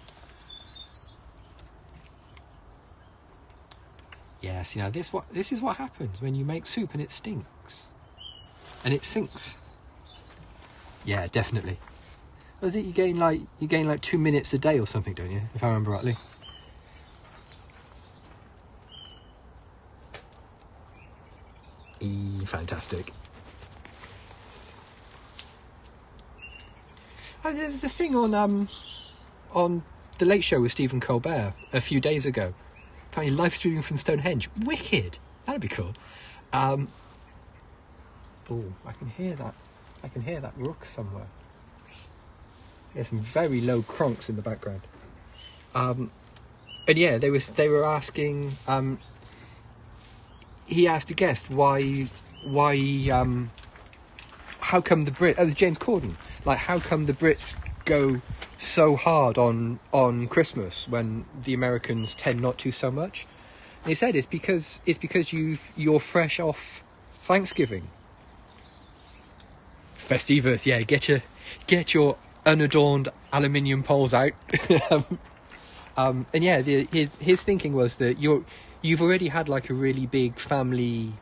Yeah, see now this is what happens when you make soup and it stinks. And it sinks. Yeah, definitely. Was it you gain like 2 minutes a day or something, don't you? If I remember rightly. Fantastic. Oh, there was a thing on the Late Show with Stephen Colbert a few days ago. Apparently live streaming from Stonehenge. Wicked. That'd be cool. Oh, I can hear that. I can hear that rook somewhere. There's some very low cronks in the background. And yeah, they were asking. He asked a guest why how come the Brit? It was James Corden. Like, how come the Brits go so hard on Christmas when the Americans tend not to so much? And he said it's because you're fresh off Thanksgiving. Festivus, yeah. Get your unadorned aluminium poles out. And yeah, his thinking was that you've already had like a really big family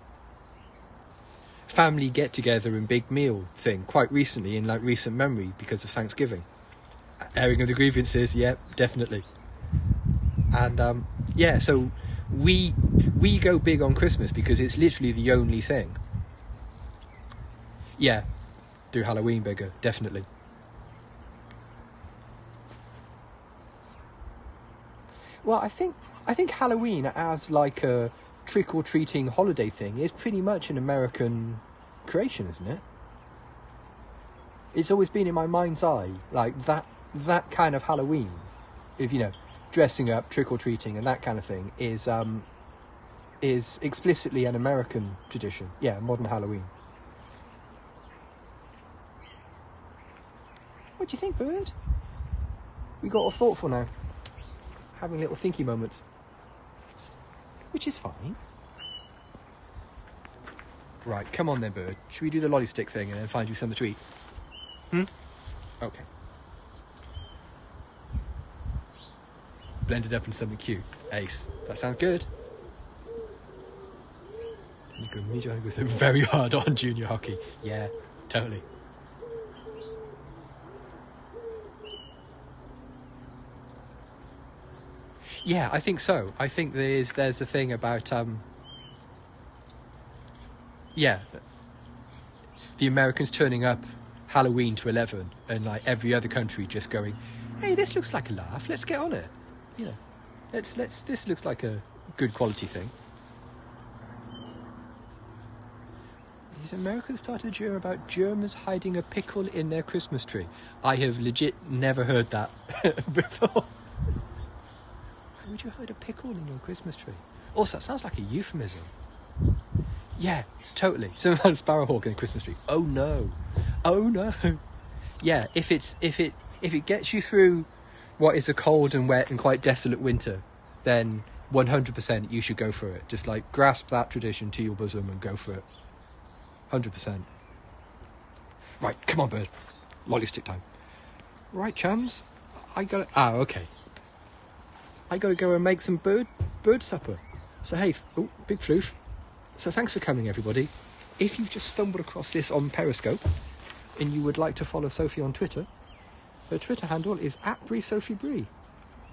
get together and big meal thing quite recently in like recent memory because of Thanksgiving. Airing of the grievances, yeah, definitely. And yeah, so we go big on Christmas because it's literally the only thing. Yeah, do Halloween bigger, definitely. Well, I think Halloween as like a trick-or-treating holiday thing is pretty much an American creation, isn't it? It's always been in my mind's eye, like that kind of Halloween, if you know, dressing up, trick-or-treating and that kind of thing is explicitly an American tradition. Yeah, modern Halloween. What do you think, bird? We got all thoughtful now. Having little thinky moments. Which is fine. Right, come on then, bird. Should we do the lolly stick thing and then find you something to eat? Okay. Blend it up into something cute. Ace. That sounds good. very hard on junior hockey. Yeah, totally. Yeah, I think so. I think there's a thing about the Americans turning up Halloween to 11 and like every other country just going, hey, this looks like a laugh, let's get on it. You know, this looks like a good quality thing. These Americans started a joke about Germans hiding a pickle in their Christmas tree. I have legit never heard that before. Why would you hide a pickle in your Christmas tree? Also, that sounds like a euphemism. Yeah, totally. Some kind of sparrowhawk in a Christmas tree. Oh no. Yeah, if it gets you through what is a cold and wet and quite desolate winter, then 100% you should go for it. Just like grasp that tradition to your bosom and go for it. 100%. Right, come on, bird. Lolly stick time. Right, chums. Okay. I gotta go and make some bird supper. So hey, big floof. So thanks for coming, everybody. If you've just stumbled across this on Periscope and you would like to follow Sophie on Twitter, her Twitter handle is @BreeSophieBree.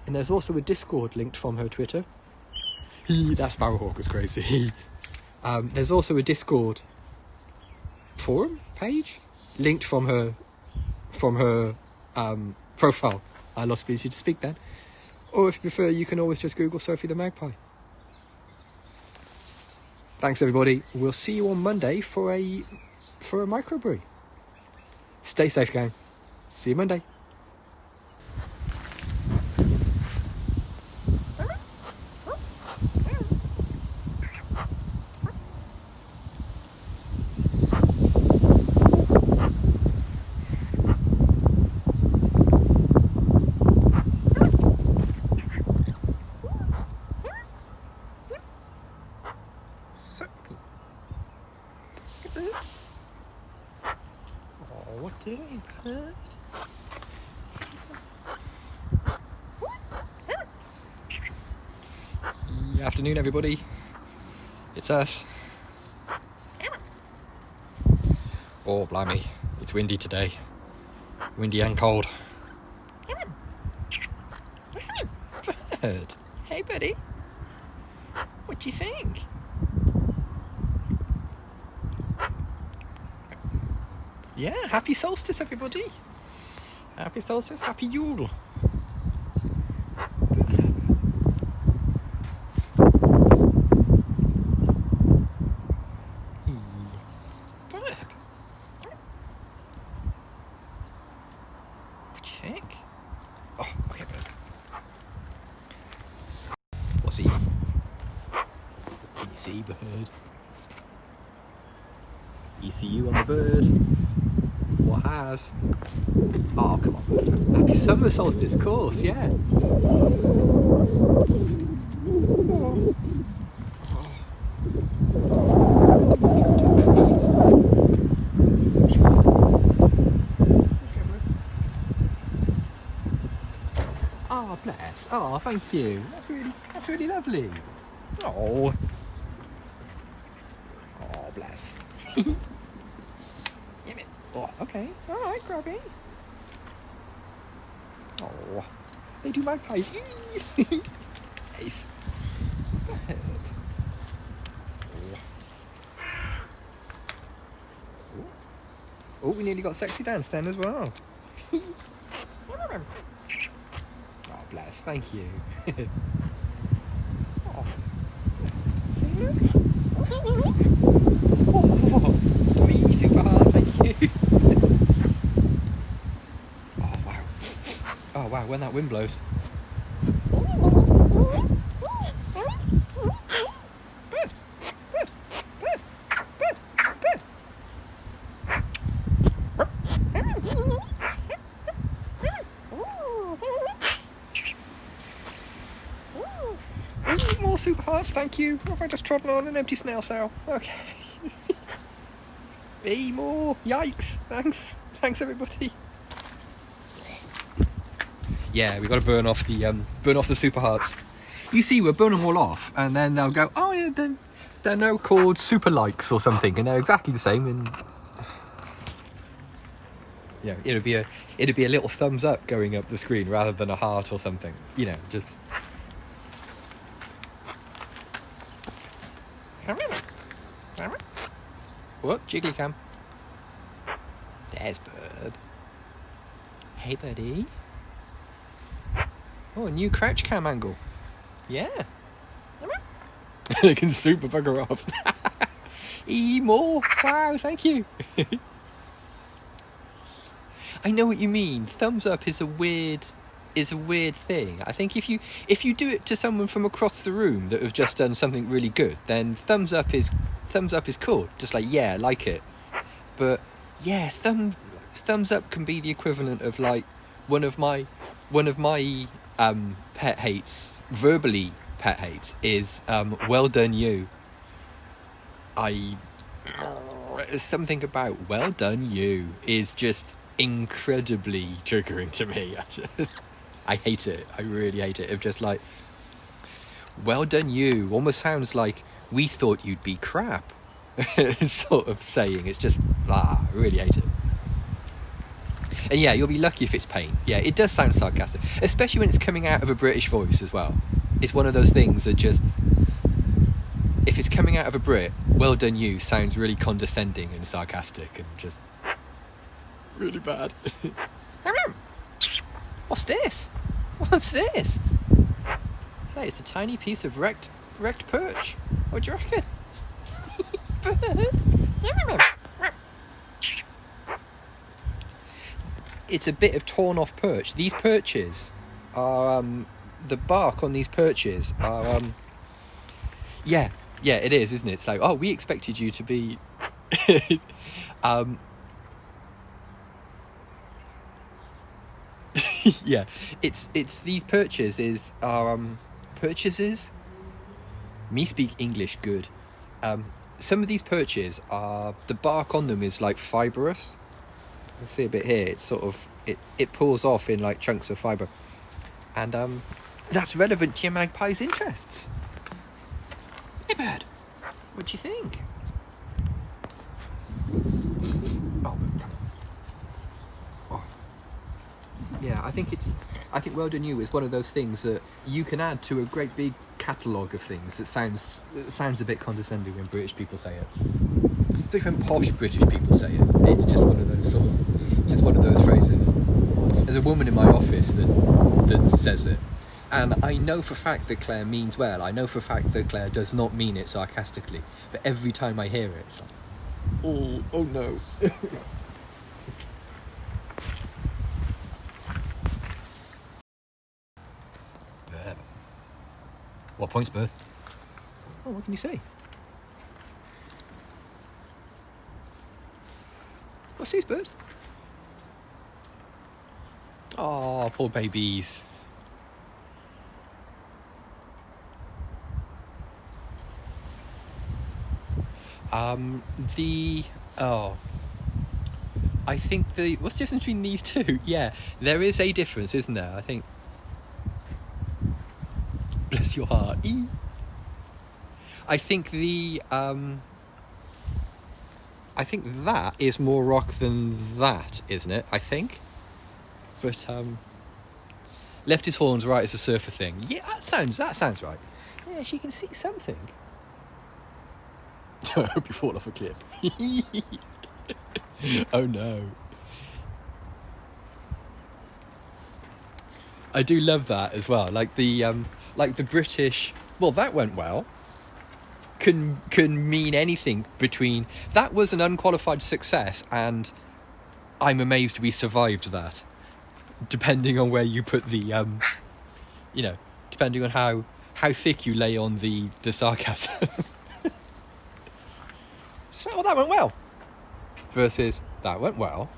And there's also a Discord linked from her Twitter. That sparrowhawk is crazy. There's also a Discord forum page linked from her profile. I lost ability to speak then. Or if you prefer, you can always just Google Sophie the Magpie. Thanks, everybody. We'll see you on Monday for a Macrobree. Stay safe, gang. See you Monday. What did I put? Good afternoon, everybody. It's us. Oh, blimey. It's windy today. Windy and cold. Bird. Hey, buddy. What do you think? Yeah, happy solstice, everybody. Happy solstice, happy Yule. What do you think? Oh, okay, bird. What's he? Can you see, bird? You see you on the bird? What has? Oh, come on. Happy summer solstice, of course, yeah. Oh, bless. Oh, thank you. That's really lovely. Oh. Oh, bless. Oh, okay. All right, Grubby. Oh, they do magpies. Nice. Oh, we nearly got sexy dance then as well. Oh, bless. Thank you. Oh. See you? Oh, super hard. Thank you. Oh wow, when that wind blows. More super hearts, thank you. Or have I just trodden on an empty snail cell? Okay. Hey, more. Yikes. Thanks everybody. Yeah, we got to burn off the super hearts. You see, we'll burn them all off, and then they'll go, oh yeah, then they're now called super likes or something, and they're exactly the same. And yeah, it'd be a little thumbs up going up the screen rather than a heart or something. You know, just. What? Jiggly cam. There's Bird. Hey, buddy. Oh, a new crouch cam angle. Yeah. They can super bugger off. More. Wow, thank you. I know what you mean. Thumbs up is a weird thing. I think if you do it to someone from across the room that have just done something really good, then thumbs up is cool. Just like, yeah, I like it. But yeah, thumbs up can be the equivalent of like one of my pet hates, verbally pet hates, is well done you. Something about well done you is just incredibly triggering to me. I hate it. I really hate it. It's just like, well done you almost sounds like we thought you'd be crap sort of saying. It's just I really hate it. And yeah, you'll be lucky if it's pain. Yeah, it does sound sarcastic, especially when it's coming out of a British voice as well. It's one of those things that just, if it's coming out of a Brit, well done you sounds really condescending and sarcastic and just really bad. What's this? What's this? Hey, it's a tiny piece of wrecked perch. What do you reckon? It's a bit of torn off perch. These perches are the bark on these perches are yeah, it is, isn't it? It's like, oh, we expected you to be yeah, it's these purchases are purchases. Me speak English good. Some of these perches are, the bark on them is like fibrous. You see a bit here. It's sort of it pulls off in like chunks of fibre, and that's relevant to your magpie's interests. Hey, Bird, what do you think? Yeah, I think well done you is one of those things that you can add to a great big catalogue of things that sounds a bit condescending when British people say it. I think when posh British people say it, it's just one of those phrases. There's a woman in my office that says it, and I know for a fact that Claire means well. I know for a fact that Claire does not mean it sarcastically, but every time I hear it, it's like, oh no. What points, Bird? Oh, what can you say? What's these, Bird? Oh, poor babies. I think what's the difference between these two? Yeah, there is a difference, isn't there? I think. Bless your heart. I think I think that is more rock than that, isn't it? I think. But left his horns, right as a surfer thing. Yeah, that sounds right. Yeah, she can see something. I hope you fall off a cliff. Oh no. I do love that as well. Like the British, well, that went well, can mean anything between that was an unqualified success and I'm amazed we survived that, depending on where you put the depending on how thick you lay on the sarcasm. So, well, that went well versus that went well.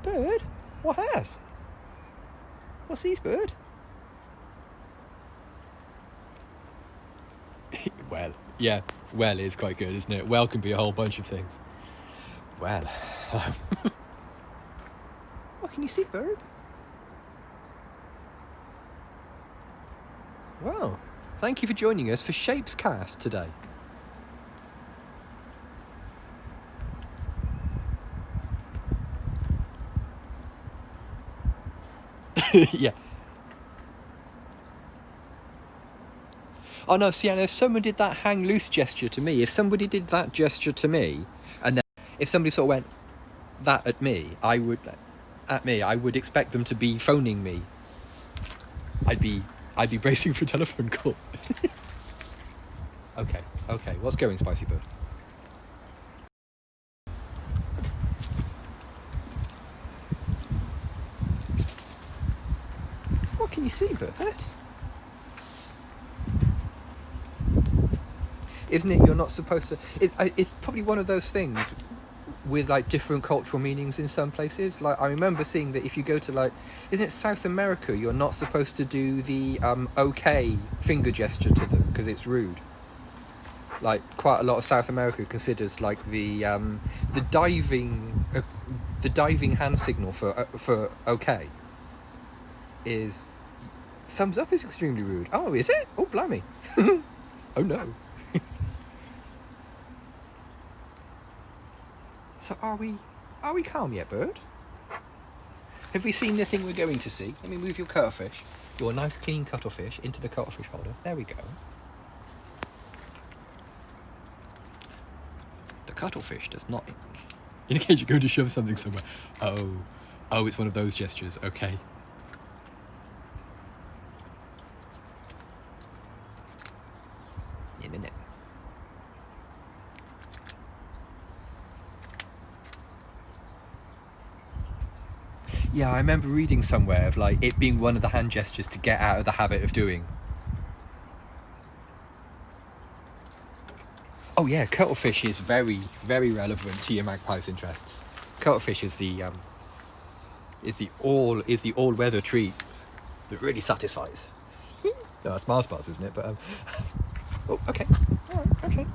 Bird, what has? What's these, Bird? Well, yeah, well is quite good, isn't it? Well can be a whole bunch of things. Well, what can you see, Bird? Well, thank you for joining us for Shapes Cast today. Yeah. Oh no, see, and if someone did that hang loose gesture to me, if somebody did that gesture to me, and then if somebody sort of went that at me, I would expect them to be phoning me. I'd be bracing for a telephone call. Okay, what's going, Spicy Bird? What can you see, Bert? Isn't it? You're not supposed to. It's probably one of those things with like different cultural meanings in some places. Like I remember seeing that if you go to like, isn't it South America? You're not supposed to do the okay finger gesture to them because it's rude. Like quite a lot of South America considers like the diving hand signal for okay is thumbs up is extremely rude. Oh, is it? Oh, blimey! Oh no. So are we calm yet, Bird? Have we seen the thing we're going to see? Let me move your cuttlefish, your nice clean cuttlefish, into the cuttlefish holder. There we go. The cuttlefish does not indicate you're going to shove something somewhere. Oh, it's one of those gestures. Okay. No. Yeah, I remember reading somewhere of like it being one of the hand gestures to get out of the habit of doing. Oh yeah, cuttlefish is very, very relevant to your magpie's interests. Cuttlefish is the all-weather treat that really satisfies. No, that's Mars bars, isn't it? But oh, okay, all right, okay.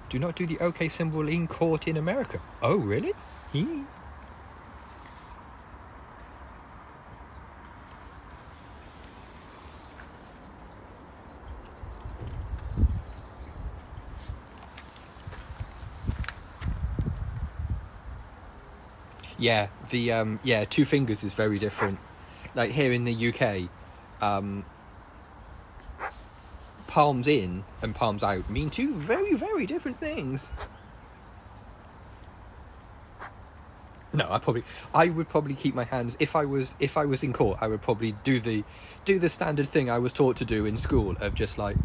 Do not do the OK symbol in court in America. Oh, really? Yeah, the two fingers is very different. Like here in the UK, palms in and palms out mean two very, very different things. No, I would probably keep my hands if I was in court. I would probably do the standard thing I was taught to do in school of just like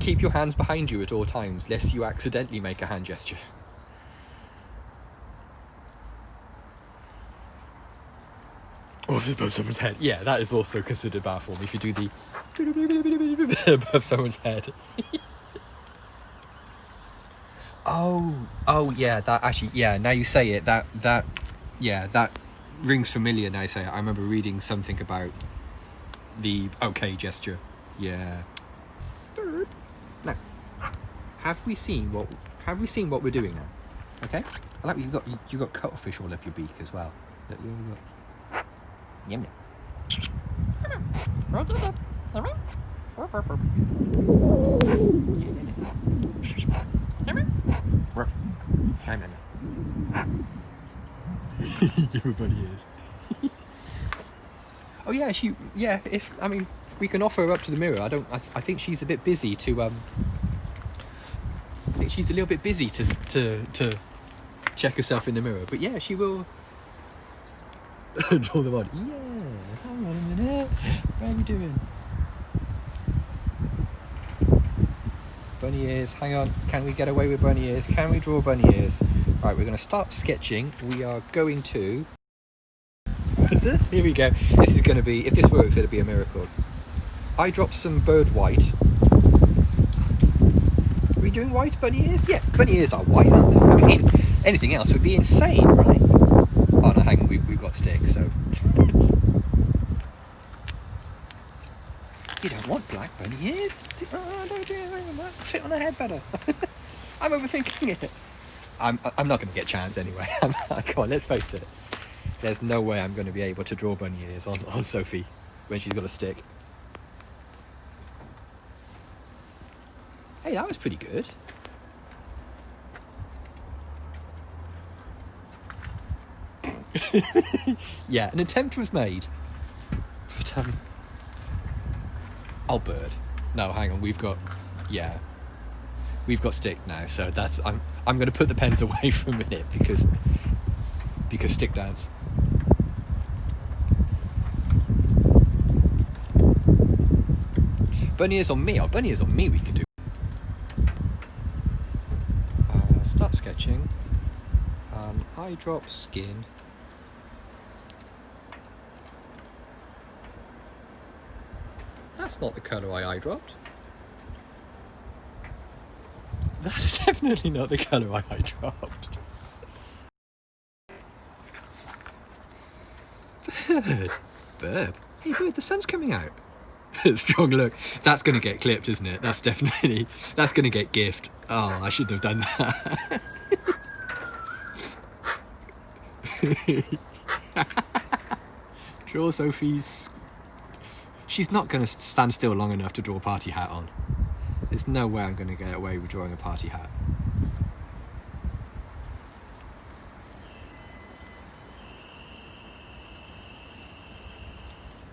keep your hands behind you at all times, lest you accidentally make a hand gesture. Or above someone's head. Yeah, that is also considered bad form if you do the above someone's head. Oh yeah, that actually, yeah, now you say it, that rings familiar now you say it. I remember reading something about the okay gesture. Yeah. Bird. Now, have we seen what we're doing now? Okay? I like you got cuttlefish all up your beak as well. Yum Everybody is. Oh yeah, we can offer her up to the mirror. I think she's a bit busy to I think she's a little bit busy to check herself in the mirror. But yeah, she will draw them on. Yeah, hang on a minute. How are you doing? Bunny ears, hang on. Can we get away with bunny ears? Can we draw bunny ears? Right, we're going to start sketching. We are going to... Here we go. This is going to be... If this works, it'll be a miracle. I dropped some bird white. Are we doing white bunny ears? Yeah, bunny ears are white, aren't they? I mean, anything else would be insane, right? Oh no, hang on, we've got sticks, so... You don't want black bunny ears? Oh, don't do anything like that. Fit on her head better. I'm overthinking it. I'm not going to get a chance anyway. Come on, let's face it. There's no way I'm going to be able to draw bunny ears on Sophie. when she's got a stick. Hey, that was pretty good. Yeah, an attempt was made. But, oh, bird. No, hang on, we've got stick now, so that's... I'm going to put the pens away for a minute, because stick dance. Bunny ears on me. Oh, bunny ears on me we could do. Start sketching. Eye drop, skin. That's not the colour I eye dropped. That's definitely not the colour I eye dropped. Bird. Hey, bird, the sun's coming out. Strong look. That's going to get clipped, isn't it? That's going to get gift. Oh, I shouldn't have done that. Draw Sophie's... She's not going to stand still long enough to draw a party hat on. There's no way I'm going to get away with drawing a party hat.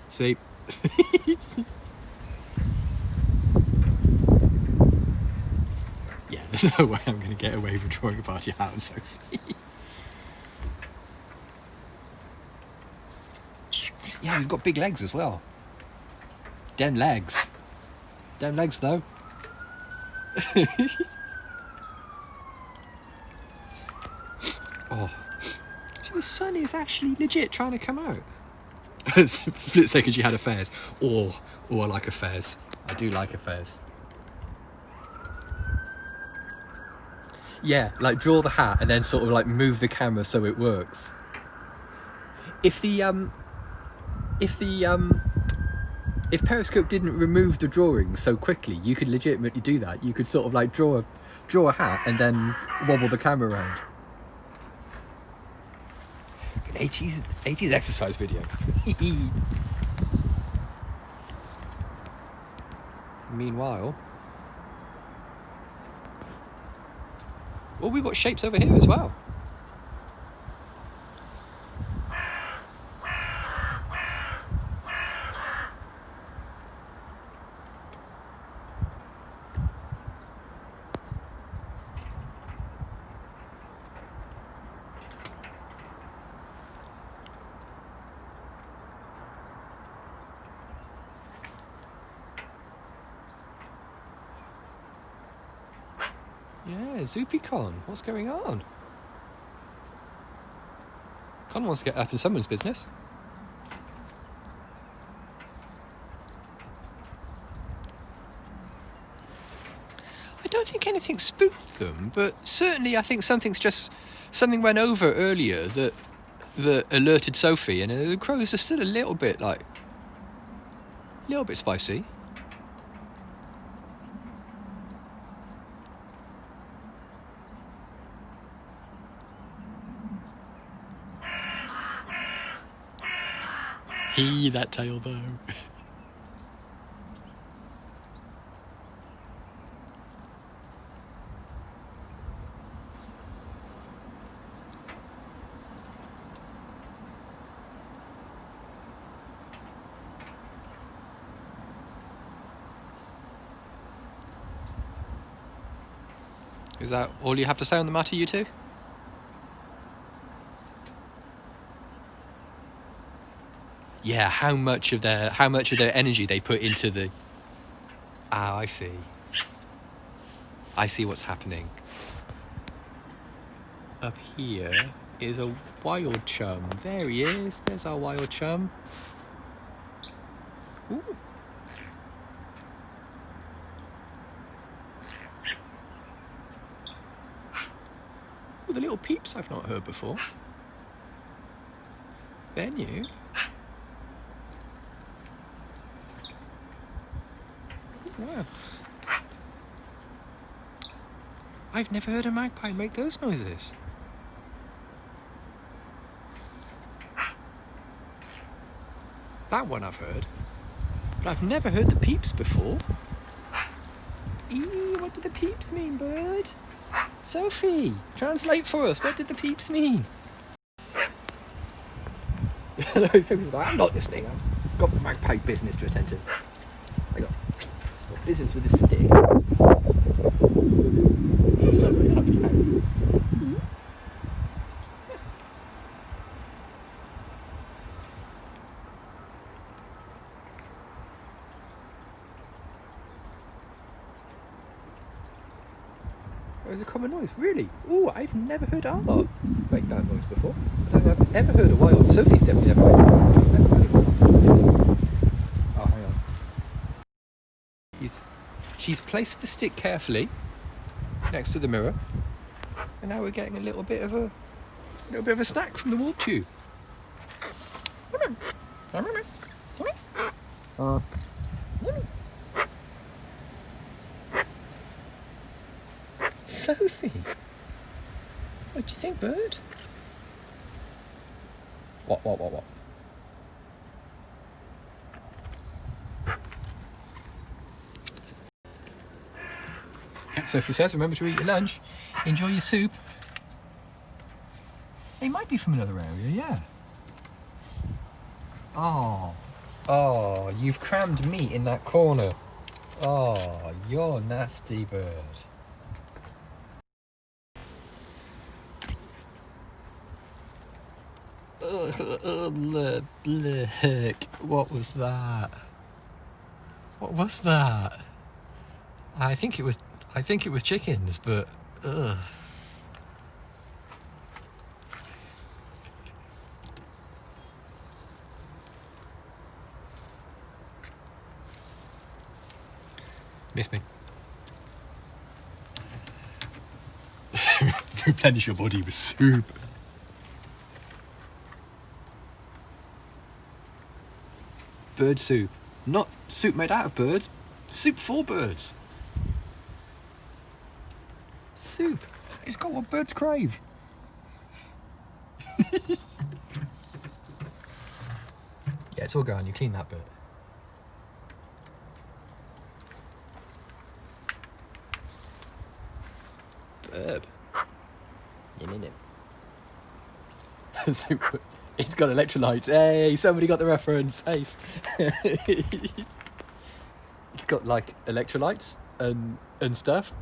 See? Yeah, there's no way I'm going to get away with drawing a party hat on Sophie. Yeah, we've got big legs as well. Dem legs. Dem legs, though. Oh. See, the sun is actually legit trying to come out. Split second she had a fez. Or I like a fez. I do like a fez. Yeah, like draw the hat and then sort of like move the camera so it works. If periscope didn't remove the drawings so quickly, you could legitimately do that. You could sort of like draw a hat and then wobble the camera around. An 80s exercise video. Meanwhile, well, we've got shapes over here as well. Yeah, Zoopicon, what's going on? Con wants to get up in someone's business. I don't think anything spooked them, but certainly I think something went over earlier that alerted Sophie, and the crows are still a little bit spicy. That tail though. Is that all you have to say on the matter, you two? Yeah, how much of their energy they put into the... Ah, I see. I see what's happening. Up here is a wild chum. There he is. There's our wild chum. Ooh. Ooh, the little peeps I've not heard before. They're new. Wow. I've never heard a magpie make those noises. That one I've heard. But I've never heard the peeps before. What do the peeps mean, bird? Sophie, translate for us. What did the peeps mean? Sophie's like, I'm not listening. I've got magpie business to attend to. I got business with a stick. Sorry, happy house. There's a common noise, really? Ooh, I've never heard Art make that noise before. I don't think I've ever heard a wild. Sophie's definitely never heard it. Oh, hang on. She's placed the stick carefully next to the mirror, and now we're getting a little bit of a snack from the warp tube. Sophie, what do you think, bird? What? Sophie says, remember to eat your lunch. Enjoy your soup. They might be from another area, yeah. Oh, you've crammed meat in that corner. Oh, you're nasty, bird. Look, what was that? What was that? I think it was chickens, but ugh. Miss me. Replenish your body with soup. Bird soup. Not soup made out of birds. Soup for birds. Soup. It's got what birds crave. Yeah, it's all gone. You clean that bit. Burb. Soup. It's got electrolytes. Hey, somebody got the reference. Hey. It's got like electrolytes and stuff.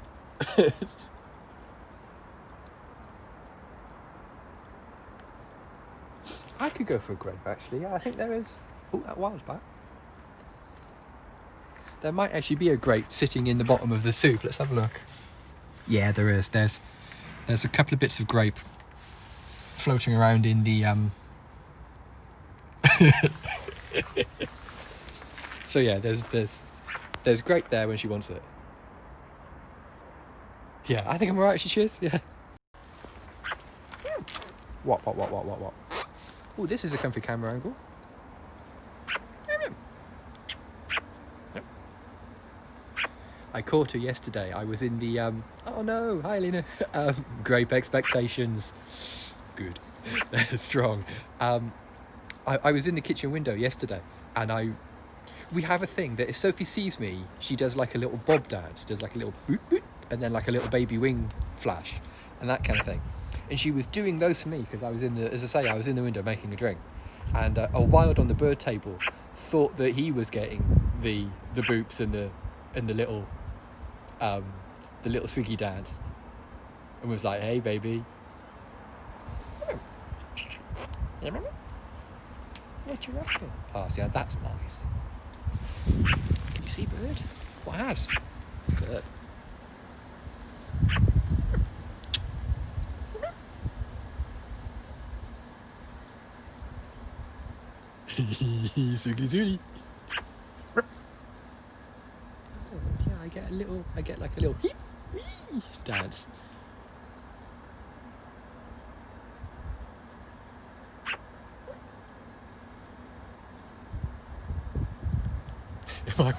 I could go for a grape actually. Yeah, I think there is. Oh, that wild's back. There might actually be a grape sitting in the bottom of the soup. Let's have a look. Yeah, there is. There's a couple of bits of grape floating around in the So yeah, there's grape there when she wants it. Yeah, I think I'm alright. She cheers. Yeah. What? Oh, this is a comfy camera angle. I caught her yesterday. I was in the oh no, hi Lena. Grape expectations. Good. Strong. I was in the kitchen window yesterday, and we have a thing that if Sophie sees me, she does like a little bob dance, does like a little boop boop, and then like a little baby wing flash, and that kind of thing. And she was doing those for me because I was in the window making a drink, and a wild on the bird table thought that he was getting the boops and the little swiggy dance, and was like, "Hey, baby." What you reckon? Oh, see, that's nice. You see, bird? What has? Bird. Zoogie zoogie. Yeah, I get like a little heep dance.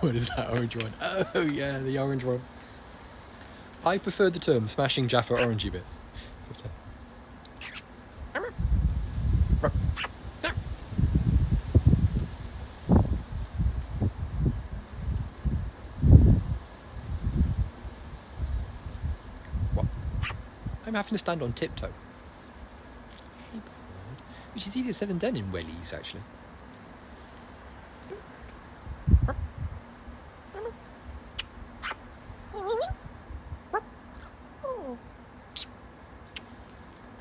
What is that orange one? Oh yeah, the orange one. I prefer the term smashing Jaffa orangey bit. I'm having to stand on tiptoe. Which is easier said than done in wellies, actually.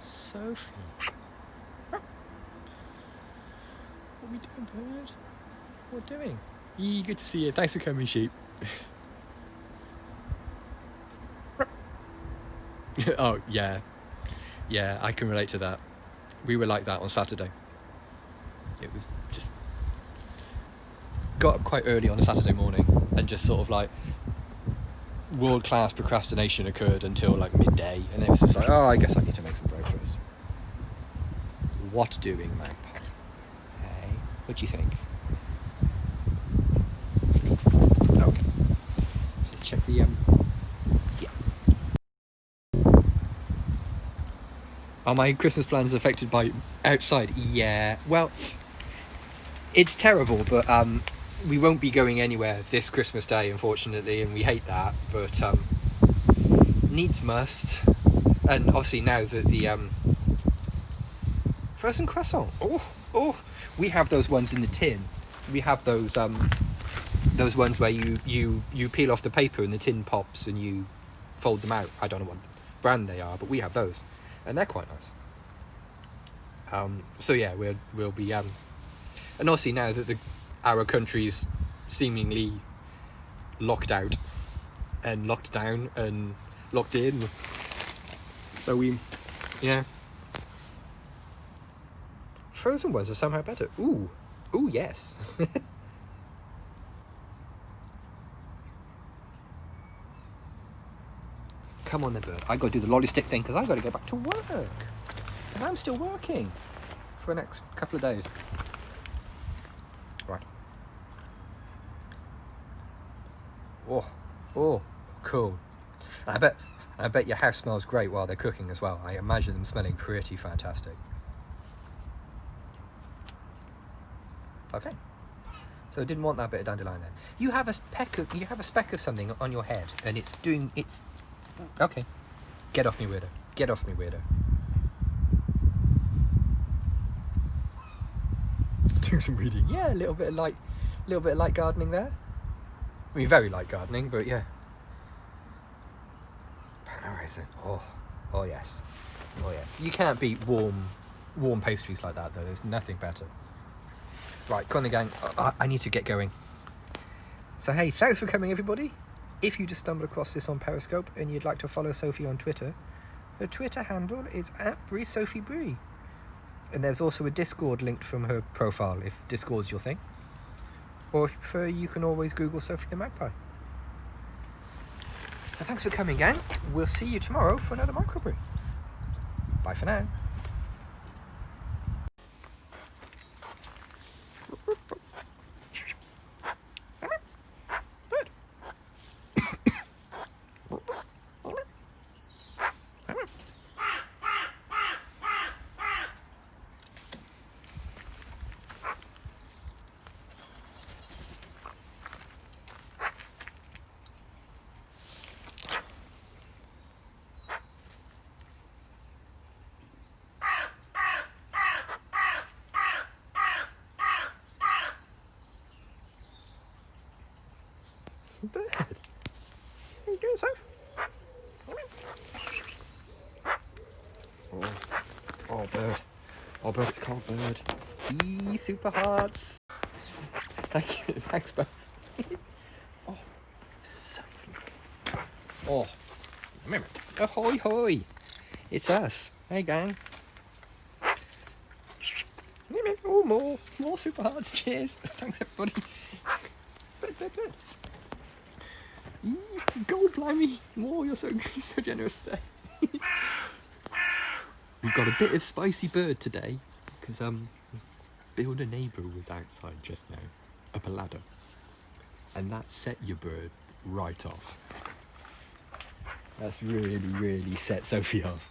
Sophie. What are we doing, bird? What are we doing? Yee, good to see you. Thanks for coming, sheep. Oh, yeah. Yeah, I can relate to that. We were like that on Saturday. It was just... got up quite early on a Saturday morning and just sort of like... world-class procrastination occurred until like midday, and it was just like, oh, I guess I need to make some breakfast. What doing, Magpie? Hey, what do you think? Okay. Let's check the, yeah. Are my Christmas plans affected by outside? Yeah. Well, it's terrible, but we won't be going anywhere this Christmas Day, unfortunately, and we hate that, but needs must. And obviously now that the frozen croissant, oh, we have those ones in the tin. We have those ones where you peel off the paper and the tin pops and you fold them out. I don't know what brand they are, but we have those, and they're quite nice. So yeah, we'll be and obviously now that our country's seemingly locked out and locked down and locked in, so frozen ones are somehow better. Ooh yes. Come on then, bird. I gotta do the lolly stick thing because I gotta go back to work, and I'm still working for the next couple of days. Right. Oh, cool. I bet your house smells great while they're cooking as well. I imagine them smelling pretty fantastic. Okay. So I didn't want that bit of dandelion there. You have a speck of something on your head, and it's. Okay. Get off me, weirdo. Get off me, weirdo. Doing some reading. Yeah, a little bit of light gardening there. I mean, very light gardening, but yeah. Horizon. Oh yes. Oh yes. You can't beat warm pastries like that, though. There's nothing better. Right, go on then, gang. I need to get going. So hey, thanks for coming, everybody. If you just stumbled across this on Periscope and you'd like to follow Sophie on Twitter, her Twitter handle is @BreeSophieBree. And there's also a Discord linked from her profile, if Discord's your thing. Or if you prefer, you can always Google Sophie the Magpie. So thanks for coming, gang. We'll see you tomorrow for another Macrobree. Bye for now. Bird. There you go, Soph. Oh, bird. Oh, bird, it's called bird. Eee, super hearts. Thank you. Thanks, both. Oh, Sophie. Oh, ahoy, hoy. It's us. Hey, gang. Oh, more super hearts. Cheers. Thanks, everybody. Bird. God blimey, more, you're so generous today. We've got a bit of spicy bird today because Builder Neighbour was outside just now up a ladder, and that set your bird right off. That's really set Sophie off.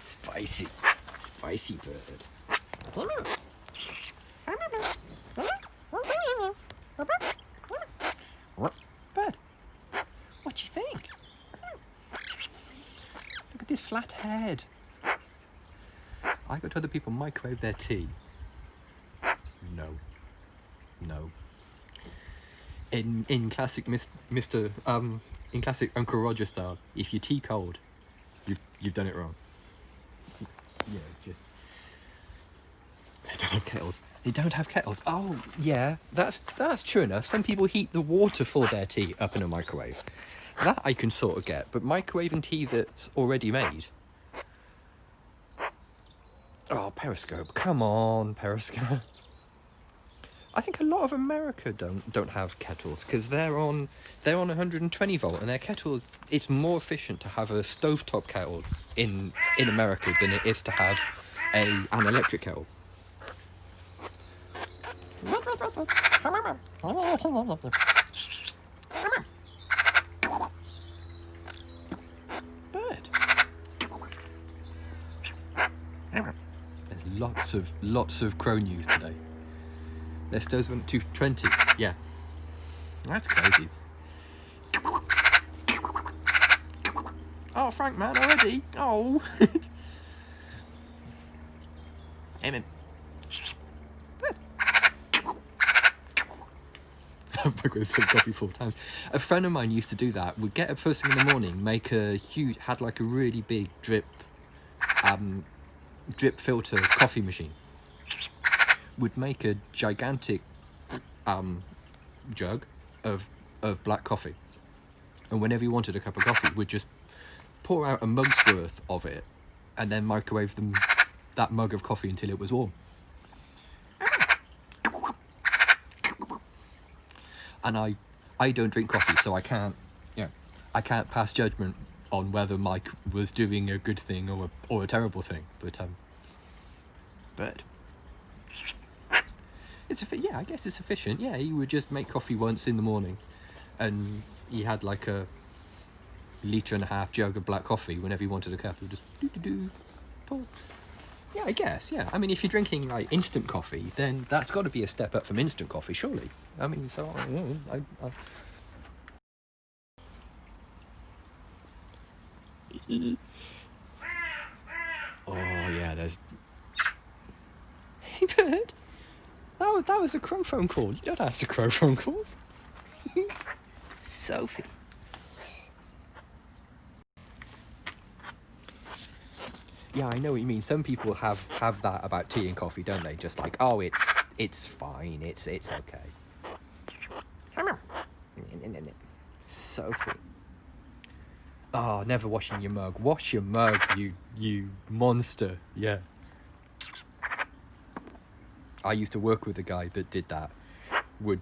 Spicy bird. his flat head. I got other people microwave their tea. No. No. In classic in classic Uncle Roger style, if your tea cold, you've done it wrong. Yeah, just they don't have kettles. They don't have kettles. Oh yeah, that's true enough. Some people heat the water for their tea up in a microwave. That I can sort of get, but microwaving tea that's already made. Oh, periscope! Come on, periscope. I think a lot of America don't have kettles because they're on 120 volt, and their kettle, it's more efficient to have a stovetop kettle in America than it is to have an electric kettle. Bird. There's lots of crow news today. Their stoves went to 220. Yeah. That's crazy. Oh, Frank, man, already? Oh. Amen. I've broken some coffee 4 times. A friend of mine used to do that. Would get up first thing in the morning, had like a really big drip filter coffee machine. Would make a gigantic jug of black coffee, and whenever he wanted a cup of coffee, would just pour out a mug's worth of it, and then microwave that mug of coffee until it was warm. And I don't drink coffee, so I can't pass judgment on whether Mike was doing a good thing or a terrible thing, but I guess it's efficient. Yeah, he would just make coffee once in the morning, and he had like a 1.5 litre jug of black coffee. Whenever he wanted a cup, he would just pour. Yeah, I guess. Yeah, I mean, if you're drinking like instant coffee, then that's got to be a step up from instant coffee, surely. I mean, so Oh yeah, there's. Hey bird. That was a crow phone call. You don't ask the crow phone calls. Sophie. Yeah, I know what you mean. Some people have that about tea and coffee, don't they? Just like, oh, it's fine. It's okay. Sophie. Oh, never washing your mug. Wash your mug, you monster. Yeah. I used to work with a guy that did that. Would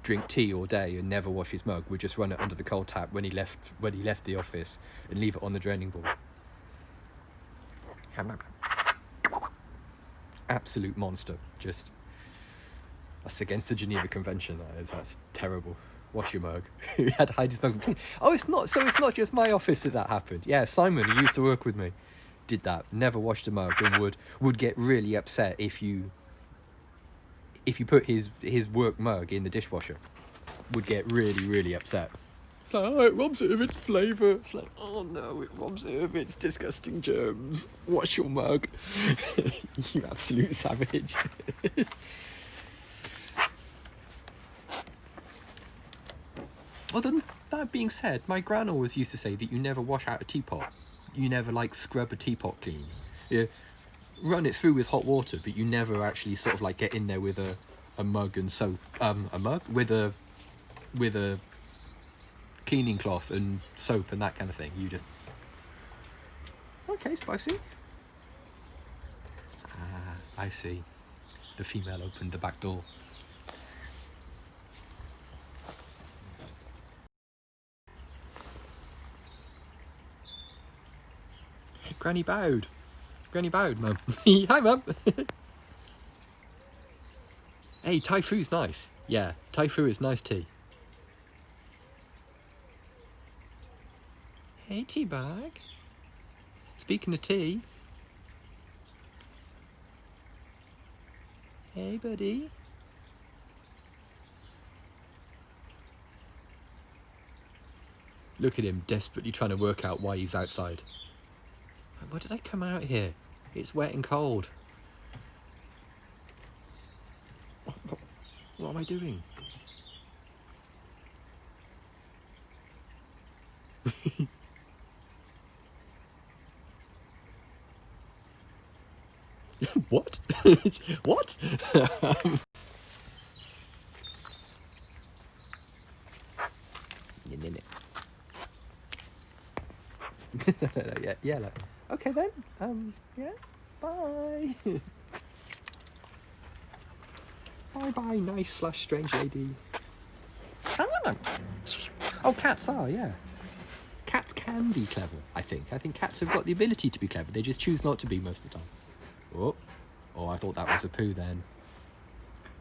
drink tea all day and never wash his mug. Would just run it under the cold tap when he left the office and leave it on the draining board. Absolute monster. Just that's against the Geneva Convention. That's terrible. Wash your mug. He had to hide his mug. Oh, it's not just my office that happened. Yeah, Simon, who used to work with me, did that. Never washed a mug and would get really upset if you put his work mug in the dishwasher. Would get really, really upset. It's like, oh, it robs it of its flavour. It's like, oh no, it robs it of its disgusting germs. Wash your mug. You absolute savage. Well, then, that being said, my gran always used to say that you never wash out a teapot. You never, scrub a teapot clean. You run it through with hot water, but you never actually sort of, get in there with a mug and soap. A mug? With a cleaning cloth and soap and that kind of thing. You just... Okay, spicy. Ah, I see. The female opened the back door. Granny bowed. Granny bowed, Mum. Hi, Mum. Hey, Thai food's nice. Yeah, Thai food is nice tea. Hey, tea bag. Speaking of tea. Hey, buddy. Look at him desperately trying to work out why he's outside. Why did I come out here? It's wet and cold. What am I doing? What? What? Yeah, like, okay then, yeah, bye. Bye, nice / strange lady. Oh, cats are, yeah. Cats can be clever, I think. I think cats have got the ability to be clever. They just choose not to be most of the time. Oh, I thought that was a poo then.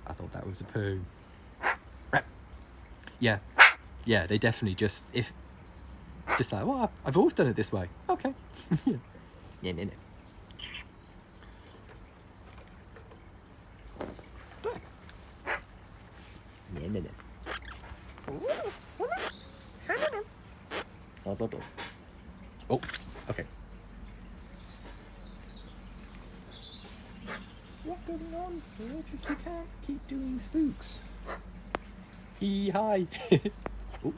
I thought that was a poo. Yeah, they definitely just like, well, I've always done it this way. Okay. Yeah. Oh, okay. What's going on? You can't keep doing spooks. Hi. Oh.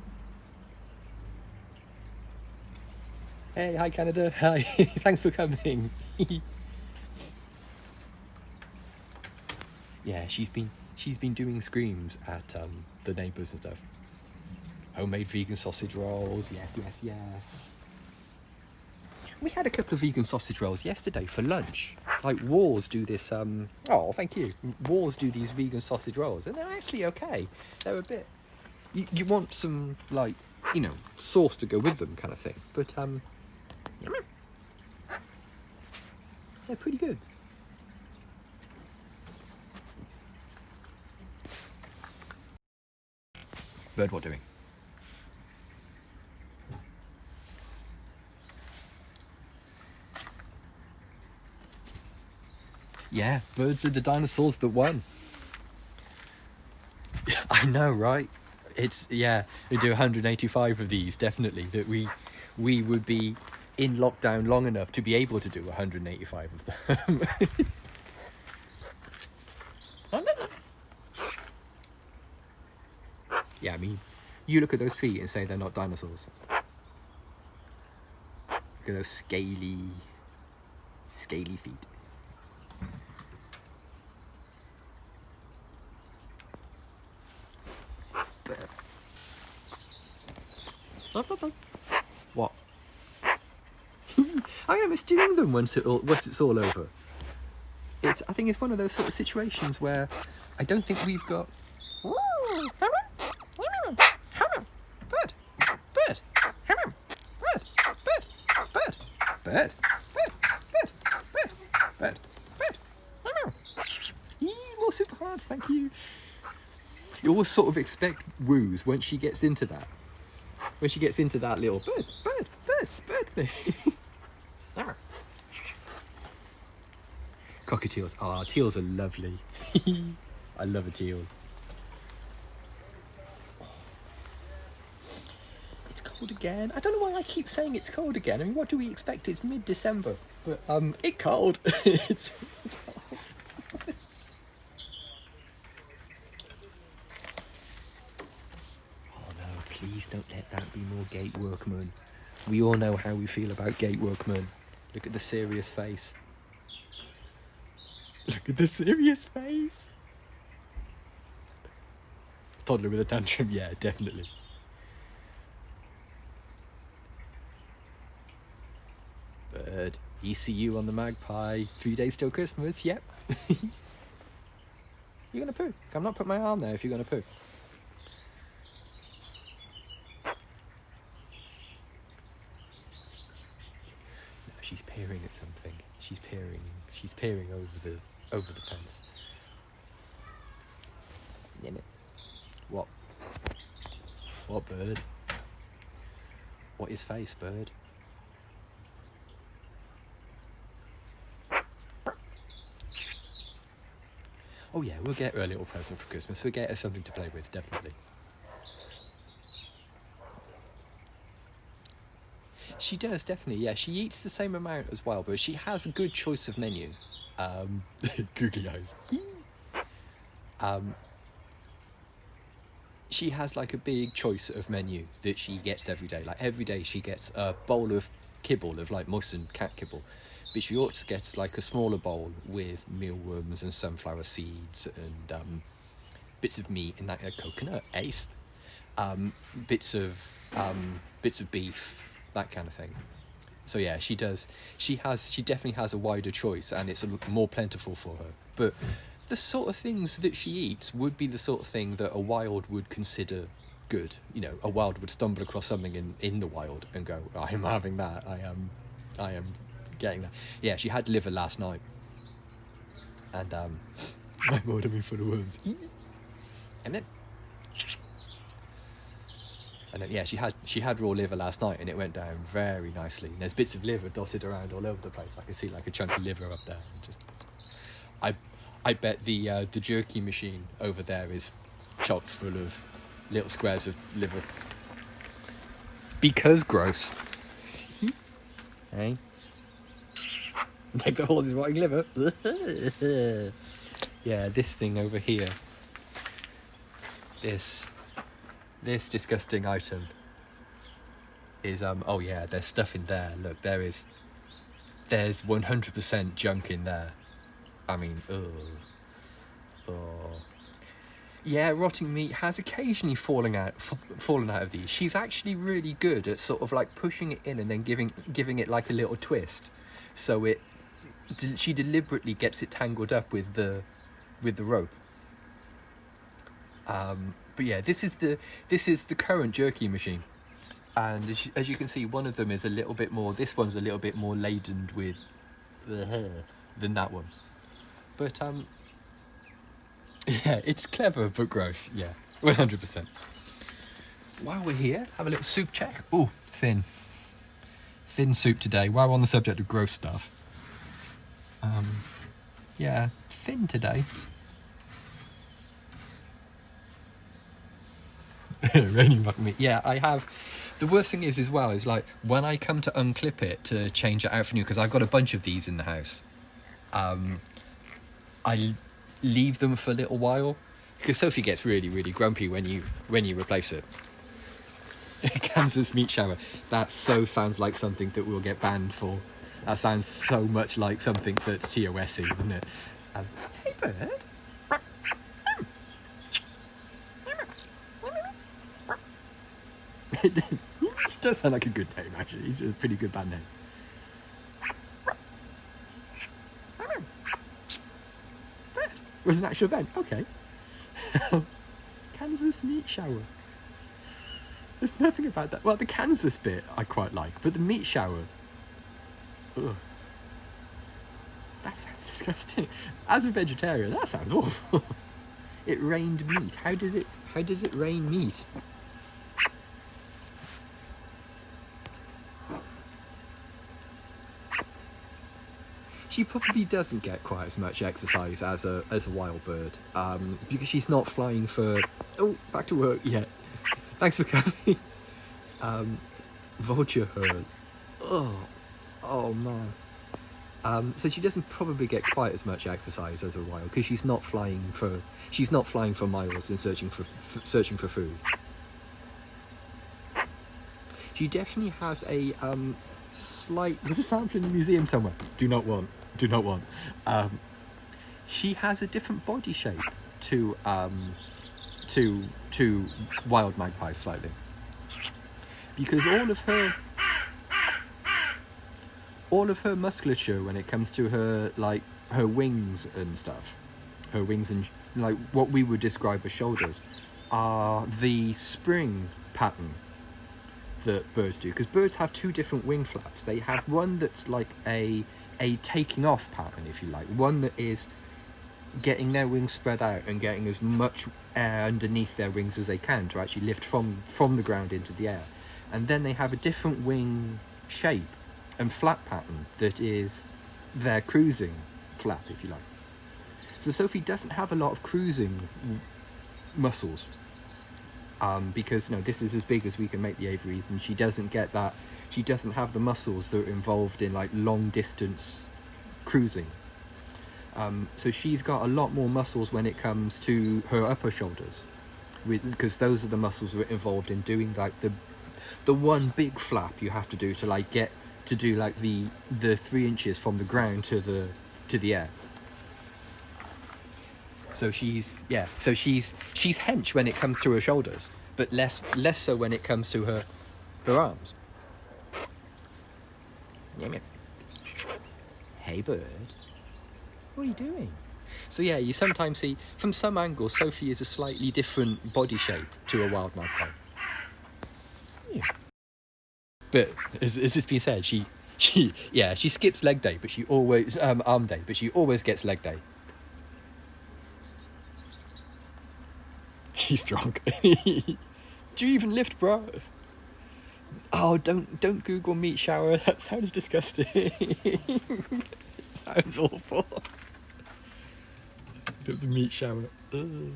Hey, hi Canada. Hi. Thanks for coming. Yeah, she's been doing screams at the neighbours and stuff. Homemade vegan sausage rolls. Yes. We had a couple of vegan sausage rolls yesterday for lunch. Like Wars do this. Oh, thank you. Wars do these vegan sausage rolls, and they're actually okay. They're a bit. You want some like sauce to go with them, kind of thing. But they're pretty good. Bird, what doing? Yeah, birds are the dinosaurs that won. I know, right? It's we do 185 of these, definitely. That we would be in lockdown long enough to be able to do 185 of them. Yeah, I mean, you look at those feet and say they're not dinosaurs. Look at those scaly feet. What? I'm gonna miss doing them once it's all over. I think it's one of those sort of situations where I don't think we've got. Bird. More super hard, thank you. You always sort of expect woos when she gets into that. When she gets into that little bird thing. Cockatiels. Ah, teals are lovely. I love a teal. It's cold again. I don't know why I keep saying it's cold again. I mean, what do we expect? It's mid-December. But, it's cold. It's please don't let that be more gate workmen. We all know how we feel about gate workmen. Look at the serious face. Look at the serious face. Toddler with a tantrum, yeah, definitely. Bird, ECU on the magpie. 3 days till Christmas, yep. You're gonna poo. I'm not putting my arm there if you're gonna poo. She's peering at something. She's peering over the fence. What? What, bird? What is face, bird? Oh yeah, we'll get her a little present for Christmas. We'll get her something to play with, definitely. She does, definitely, yeah. She eats the same amount as well, but she has a good choice of menu. Googly eyes. um, she has like a big choice of menu that she gets every day. Like every day she gets a bowl of kibble, of like moistened cat kibble. But she also gets like a smaller bowl with mealworms and sunflower seeds and bits of meat and like a coconut, ace. Bits of beef, that kind of thing. So yeah, she does. She definitely has a wider choice, and it's more plentiful for her. But the sort of things that she eats would be the sort of thing that a wild would consider good. You know, a wild would stumble across something in the wild and go, "I'm having that. I am getting that." Yeah, she had liver last night, and my lord, I'm full of worms. And then yeah, she had raw liver last night, and it went down very nicely. And there's bits of liver dotted around all over the place. I can see like a chunk of liver up there. And just, I bet the jerky machine over there is chocked full of little squares of liver. Because gross. Hey, like the horse is rotting liver. Yeah, this thing over here. This disgusting item is oh yeah, there's stuff in there. Look, there's 100% junk in there. I mean, oh. Yeah, rotting meat has occasionally fallen out of these. She's actually really good at sort of like pushing it in and then giving it like a little twist, so she deliberately gets it tangled up with the rope. But yeah, this is the current jerky machine, and as you can see, one of them is a little bit more. This one's a little bit more laden with the hair than that one. But yeah, it's clever but gross. Yeah, 100%. While we're here, have a little soup check. Ooh, thin soup today. While we're on the subject of gross stuff, yeah, thin today. Raining back me. Yeah, I have. The worst thing is like when I come to unclip it to change it out for new, because I've got a bunch of these in the house. I leave them for a little while because Sophie gets really, really grumpy when you replace it. Kansas meat shower. That sounds like something that we'll get banned for. That sounds so much like something that's TOS-y, doesn't it? Hey, bird. It does sound like a good name, actually. It's a pretty good band name. Bird was an actual event. Okay. Kansas meat shower. There's nothing about that. Well, the Kansas bit I quite like, but the meat shower. Ugh. That sounds disgusting. As a vegetarian, that sounds awful. It rained meat. How does it rain meat? She probably doesn't get quite as much exercise as a wild bird, because she's not flying for. Oh, back to work. Yeah, thanks for coming. Vulture herd. Oh man. So she doesn't probably get quite as much exercise as a wild because she's not flying for miles and searching for food. She definitely has a slight. There's a sample in the museum somewhere. Do not want. She has a different body shape to wild magpies slightly, because all of her musculature when it comes to her wings and stuff, her wings and like what we would describe as shoulders, are the spring pattern that birds do, because birds have two different wing flaps. They have one that's like a taking off pattern, if you like, one that is getting their wings spread out and getting as much air underneath their wings as they can to actually lift from the ground into the air. And then they have a different wing shape and flap pattern that is their cruising flap, if you like. So Sophie doesn't have a lot of cruising muscles, because this is as big as we can make the aviaries, and she doesn't get that. she doesn't have the muscles that are involved in like long distance cruising. So she's got a lot more muscles when it comes to her upper shoulders, because those are the muscles that are involved in doing like the one big flap you have to do to like get to do like the 3 inches from the ground to the air. So she's hench when it comes to her shoulders, but less so when it comes to her arms. Hey bird, what are you doing? So yeah, you sometimes see from some angles Sophie is a slightly different body shape to a wild magpie. Yeah. But as this being said, she skips leg day, but she always arm day, but she always gets leg day. She's drunk. Do you even lift, bro? Oh, don't Google meat shower. That sounds disgusting. Sounds awful. It was a meat shower. Ugh.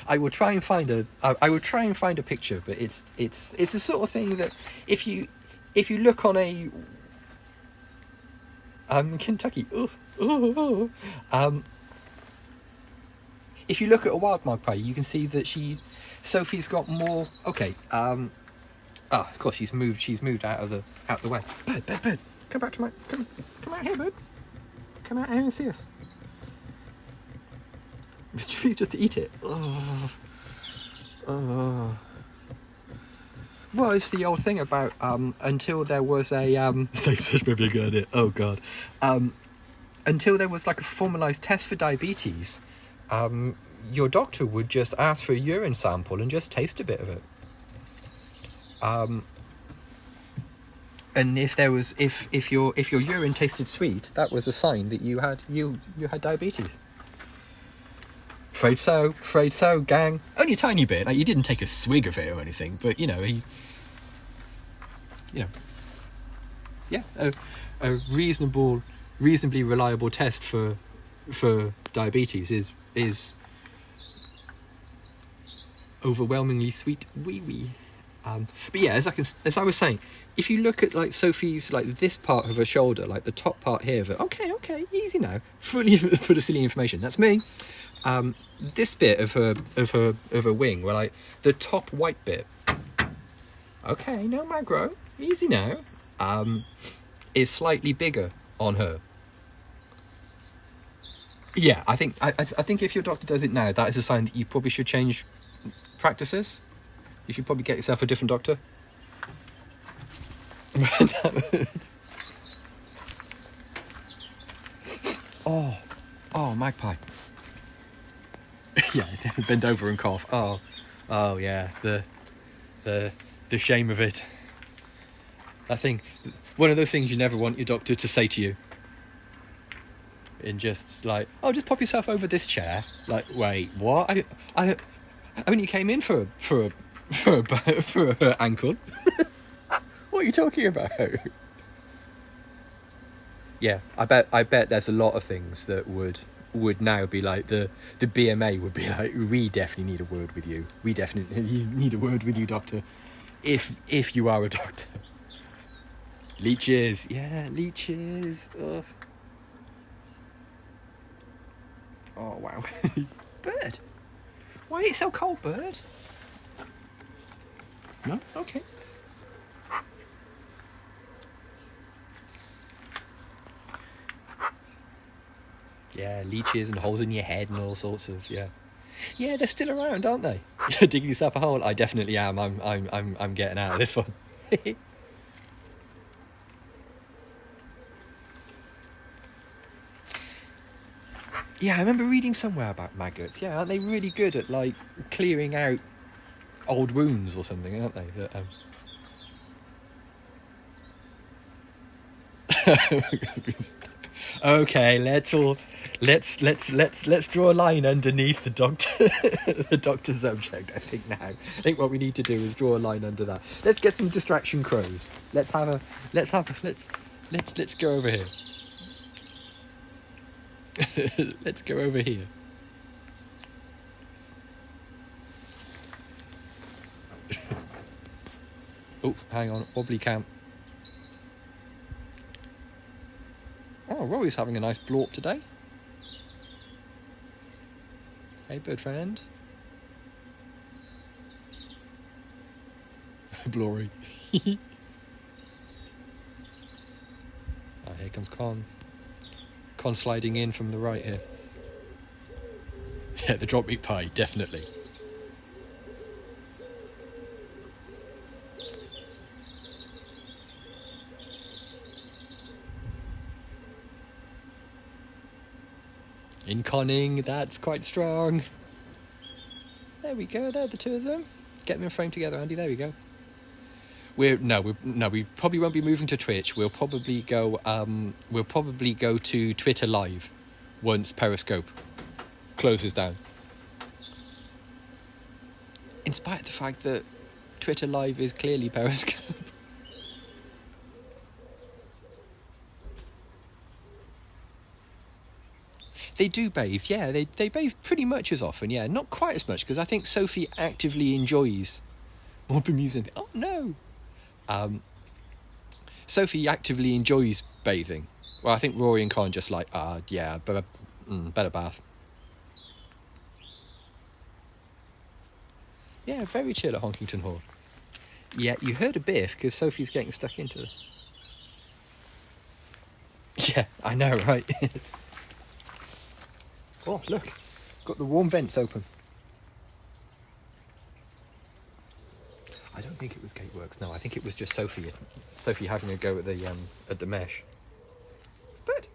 I will try and find a picture, but it's the sort of thing that if you look on a Kentucky, if you look at a wild magpie, you can see that Sophie's got more. Okay, of course she's moved out of the way. Bird, come back to my come out here, bird. Come out here and see us. Please just eat it. Oh. Well, it's the old thing about until there was a such maybe a good idea. Oh god. Until there was like a formalized test for diabetes, your doctor would just ask for a urine sample and just taste a bit of it. And if your urine tasted sweet, that was a sign that you had diabetes. Afraid so, gang. Only a tiny bit. Like, you didn't take a swig of it or anything, but a reasonably reliable test for diabetes is overwhelmingly sweet wee wee. But yeah, as I was saying, if you look at like Sophie's like this part of her shoulder, like the top part here of it, okay, easy now. Fully full of silly information. That's me. This bit of her wing, where like the top white bit. Okay, no Macro, easy now. Is slightly bigger on her. Yeah, I think if your doctor does it now, that is a sign that you probably should change practices. You should probably get yourself a different doctor. Oh, magpie. Yeah, bend over and cough. Oh yeah, the shame of it. I think one of those things you never want your doctor to say to you. In just like, oh, just pop yourself over this chair. Like, wait, what? I only came in for her ankle. What are you talking about? Yeah, I bet there's a lot of things that would now be like the BMA would be like, we definitely need a word with you. We definitely need a word with you, doctor. If you are a doctor. Leeches, yeah, leeches. Ugh. Oh wow. Bird, why are you so cold, bird? No? Okay. Yeah, leeches and holes in your head and all sorts of, yeah. Yeah, they're still around, aren't they? You're digging yourself a hole? I definitely am. I'm getting out of this one. Yeah, I remember reading somewhere about maggots. Yeah, aren't they really good at like clearing out old wounds or something, aren't they? Okay, let's draw a line underneath the doctor the doctor's subject. I think what we need to do is draw a line under that. Let's get some distraction crows. Let's go over here. Let's go over here. Oh, hang on, wobbly cam. Oh, Rory's having a nice blorp today. Hey, bird friend. Blory. Oh, here comes Con. Con sliding in from the right here. Yeah, the drop meat pie, definitely. In conning, that's quite strong. There we go, there, the two of them. Get them in frame together, Andy, there we go. We probably won't be moving to Twitch. We'll probably go to Twitter Live once Periscope closes down. In spite of the fact that Twitter Live is clearly Periscope. They do bathe, yeah. They bathe pretty much as often, yeah. Not quite as much, because I think Sophie actively enjoys more bemusing. Oh, no. Sophie actively enjoys bathing. Well, I think Rory and Con just like, yeah, better bath. Yeah, very chill at Honkington Hall. Yeah, you heard a biff because Sophie's getting stuck into it. Yeah, I know, right? Oh, look, got the warm vents open. I don't think it was Gateworks. No, I think it was just Sophie having a go at the mesh. But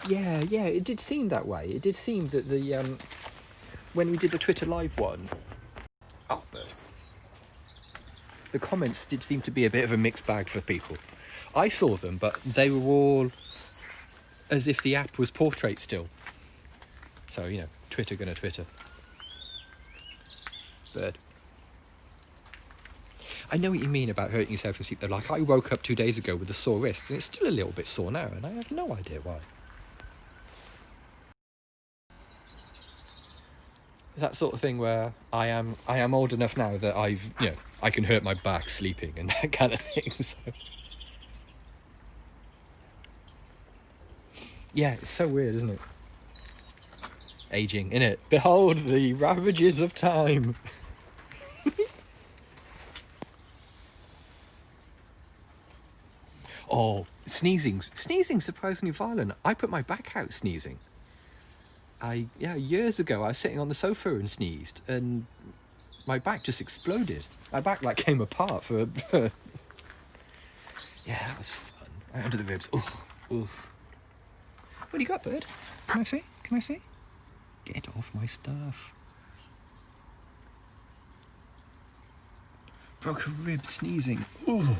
yeah, it did seem that way. It did seem that the when we did the Twitter Live one, the comments did seem to be a bit of a mixed bag for people. I saw them, but they were all as if the app was portrait still. So, you know, Twitter gonna Twitter. Bird. I know what you mean about hurting yourself in sleep, though. Like, I woke up 2 days ago with a sore wrist, and it's still a little bit sore now, and I have no idea why. That sort of thing where I am old enough now that I can hurt my back sleeping and that kind of thing. So yeah, it's so weird, isn't it? Aging, innit? Behold the ravages of time. Oh, sneezing surprisingly violent. I put my back out sneezing. Years ago I was sitting on the sofa and sneezed, and my back just exploded. My back like came apart for yeah, that was fun. Right under the ribs. Oof. What do you got, bird? Can I see? Get off my stuff. Broke a rib sneezing. Ooh.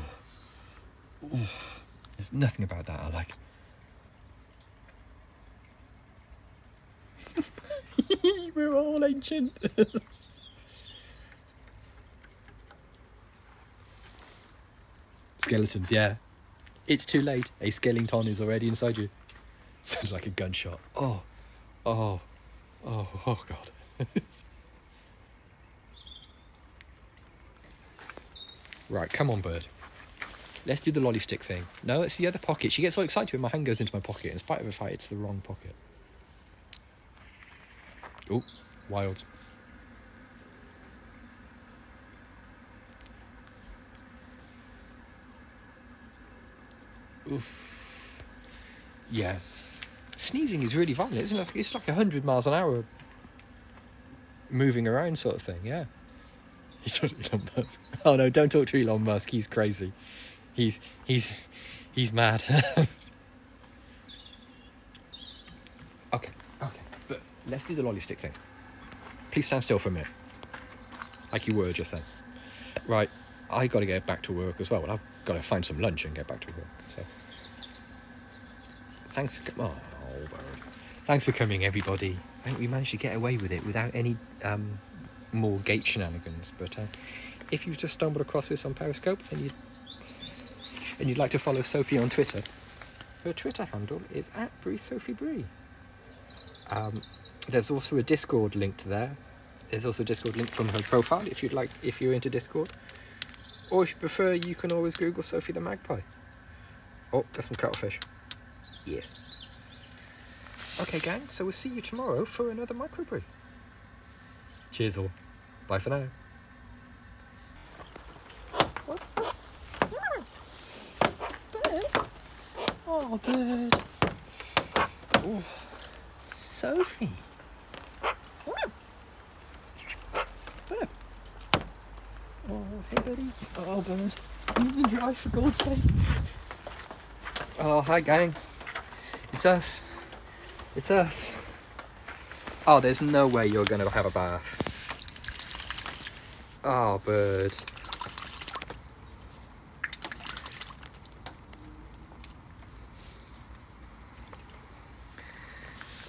There's nothing about that I like. We're all ancient. Skeletons, yeah. It's too late. A skeleton is already inside you. Sounds like a gunshot. Oh God. Right, come on, bird. Let's do the lolly stick thing. No, it's the other pocket. She gets all excited when my hand goes into my pocket. In spite of the fact it's the wrong pocket. Oh, wild. Oof. Yeah. Sneezing is really violent, isn't it? It's like 100 miles an hour moving around sort of thing, yeah. Elon Musk. Oh no, don't talk to Elon Musk, he's crazy. He's mad. Okay. But let's do the lolly stick thing. Please stand still for a minute. Like you were just then. Right, I got to get back to work as well. Well, I've got to find some lunch and get back to work. So, thanks for thanks for coming, everybody. I think we managed to get away with it without any more gate shenanigans. But if you've just stumbled across this on Periscope and you'd like to follow Sophie on Twitter, her Twitter handle is @BreeSophieBree. There's also a Discord linked there. There's also a Discord link from her profile if you're into Discord. Or if you prefer, you can always Google Sophie the Magpie. Oh, there's some cuttlefish. Yes. Okay, gang, so we'll see you tomorrow for another Macrobree. Cheers all. Bye for now. Bird? Oh, bird. Oh, Sophie. Bird. Oh, hey, buddy. Oh, bird. Steams and dry, for God's sake. Oh, hi, gang. It's us. It's us. Oh, there's no way you're going to have a bath. Oh, bird.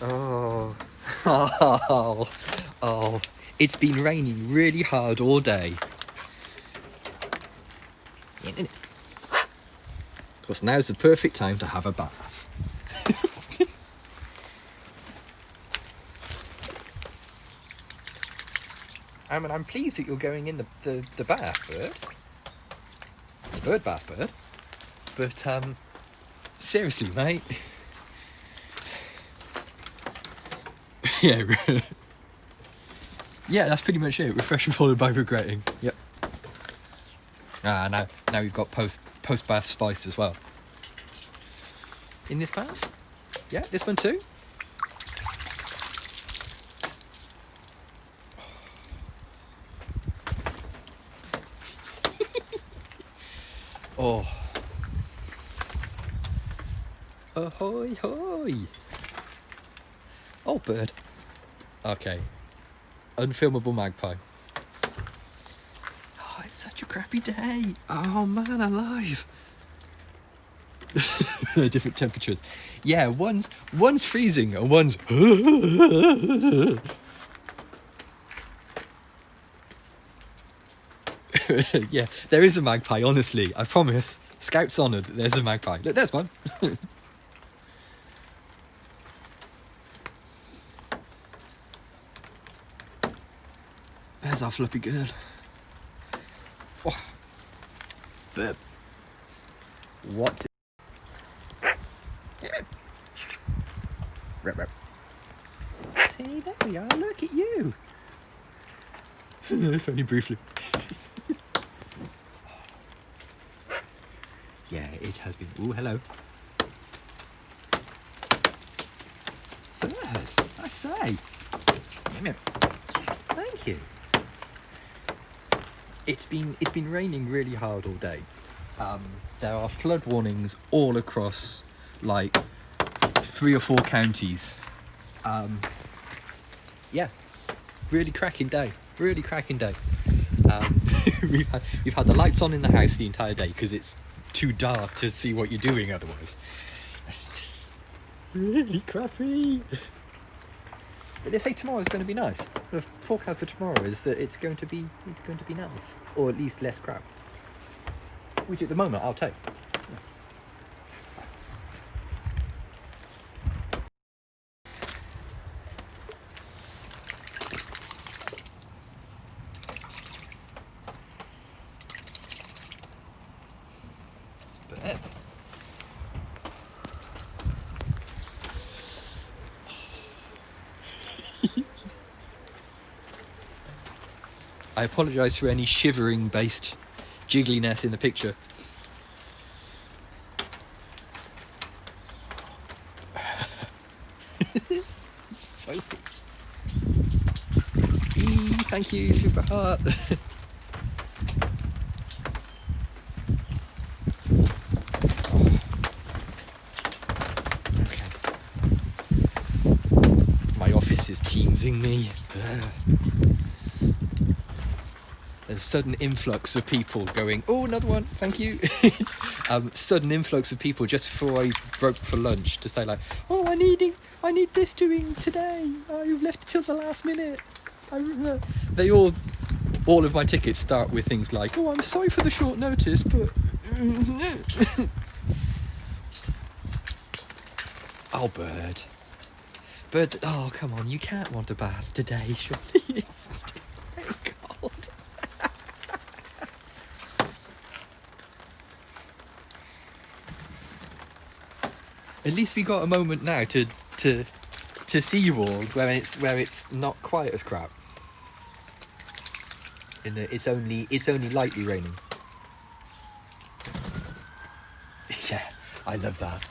Oh. Oh. Oh. It's been raining really hard all day. Of course, now's the perfect time to have a bath. I mean, I'm pleased that you're going in the bath, bird. The bird bath, bird. But, seriously, mate. Yeah, yeah, that's pretty much it. Refreshing followed by regretting. Yep. Ah, now we've got post bath spice as well. In this bath? Yeah, this one too. Oh. Ahoy, hoy. Oh, bird. Okay. Unfilmable magpie. Oh, it's such a crappy day. Oh man, alive. They're different temperatures. Yeah, one's freezing and one's yeah, there is a magpie, honestly. I promise. Scout's honour that there's a magpie. Look, there's one. There's our fluffy girl. Oh. But what? Rep. See, there we are. Look at you. If only briefly. Yeah, it has been. Oh, hello. Bird, I say. Thank you. It's been raining really hard all day. There are flood warnings all across like 3 or 4 counties. Yeah, really cracking day. Really cracking day. We've had the lights on in the house the entire day because it's too dark to see what you're doing otherwise. Really crappy. But they say tomorrow's going to be nice. The forecast for tomorrow is that it's going to be nice, or at least less crap. Which at the moment I'll take. But I apologise for any shivering based jiggliness in the picture. Sophie. Thank you, super heart. Okay. My office is teamsing me. There's sudden influx of people going, oh, another one, thank you. Sudden influx of people just before I broke for lunch to say like, oh, I need this doing today. Oh, you've left it till the last minute. They all of my tickets start with things like, oh, I'm sorry for the short notice, but oh, bird. But, oh, come on, you can't want a bath today, surely. It's very cold. At least we got a moment now to see you all where it's not quite as crap. It's only lightly raining. Yeah, I love that.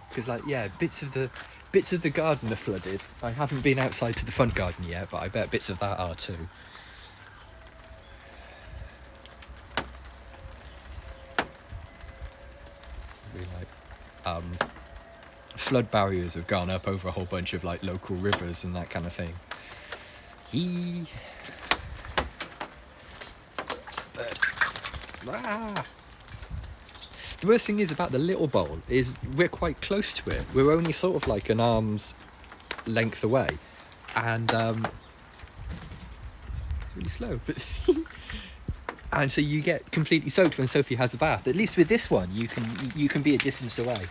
Because bits of the garden are flooded. I haven't been outside to the front garden yet, but I bet bits of that are too. Flood barriers have gone up over a whole bunch of like local rivers and that kind of thing. The worst thing is about the little bowl is we're quite close to it. We're only sort of like an arm's length away, and it's really slow. But and so you get completely soaked when Sophie has a bath. At least with this one, you can be a distance away.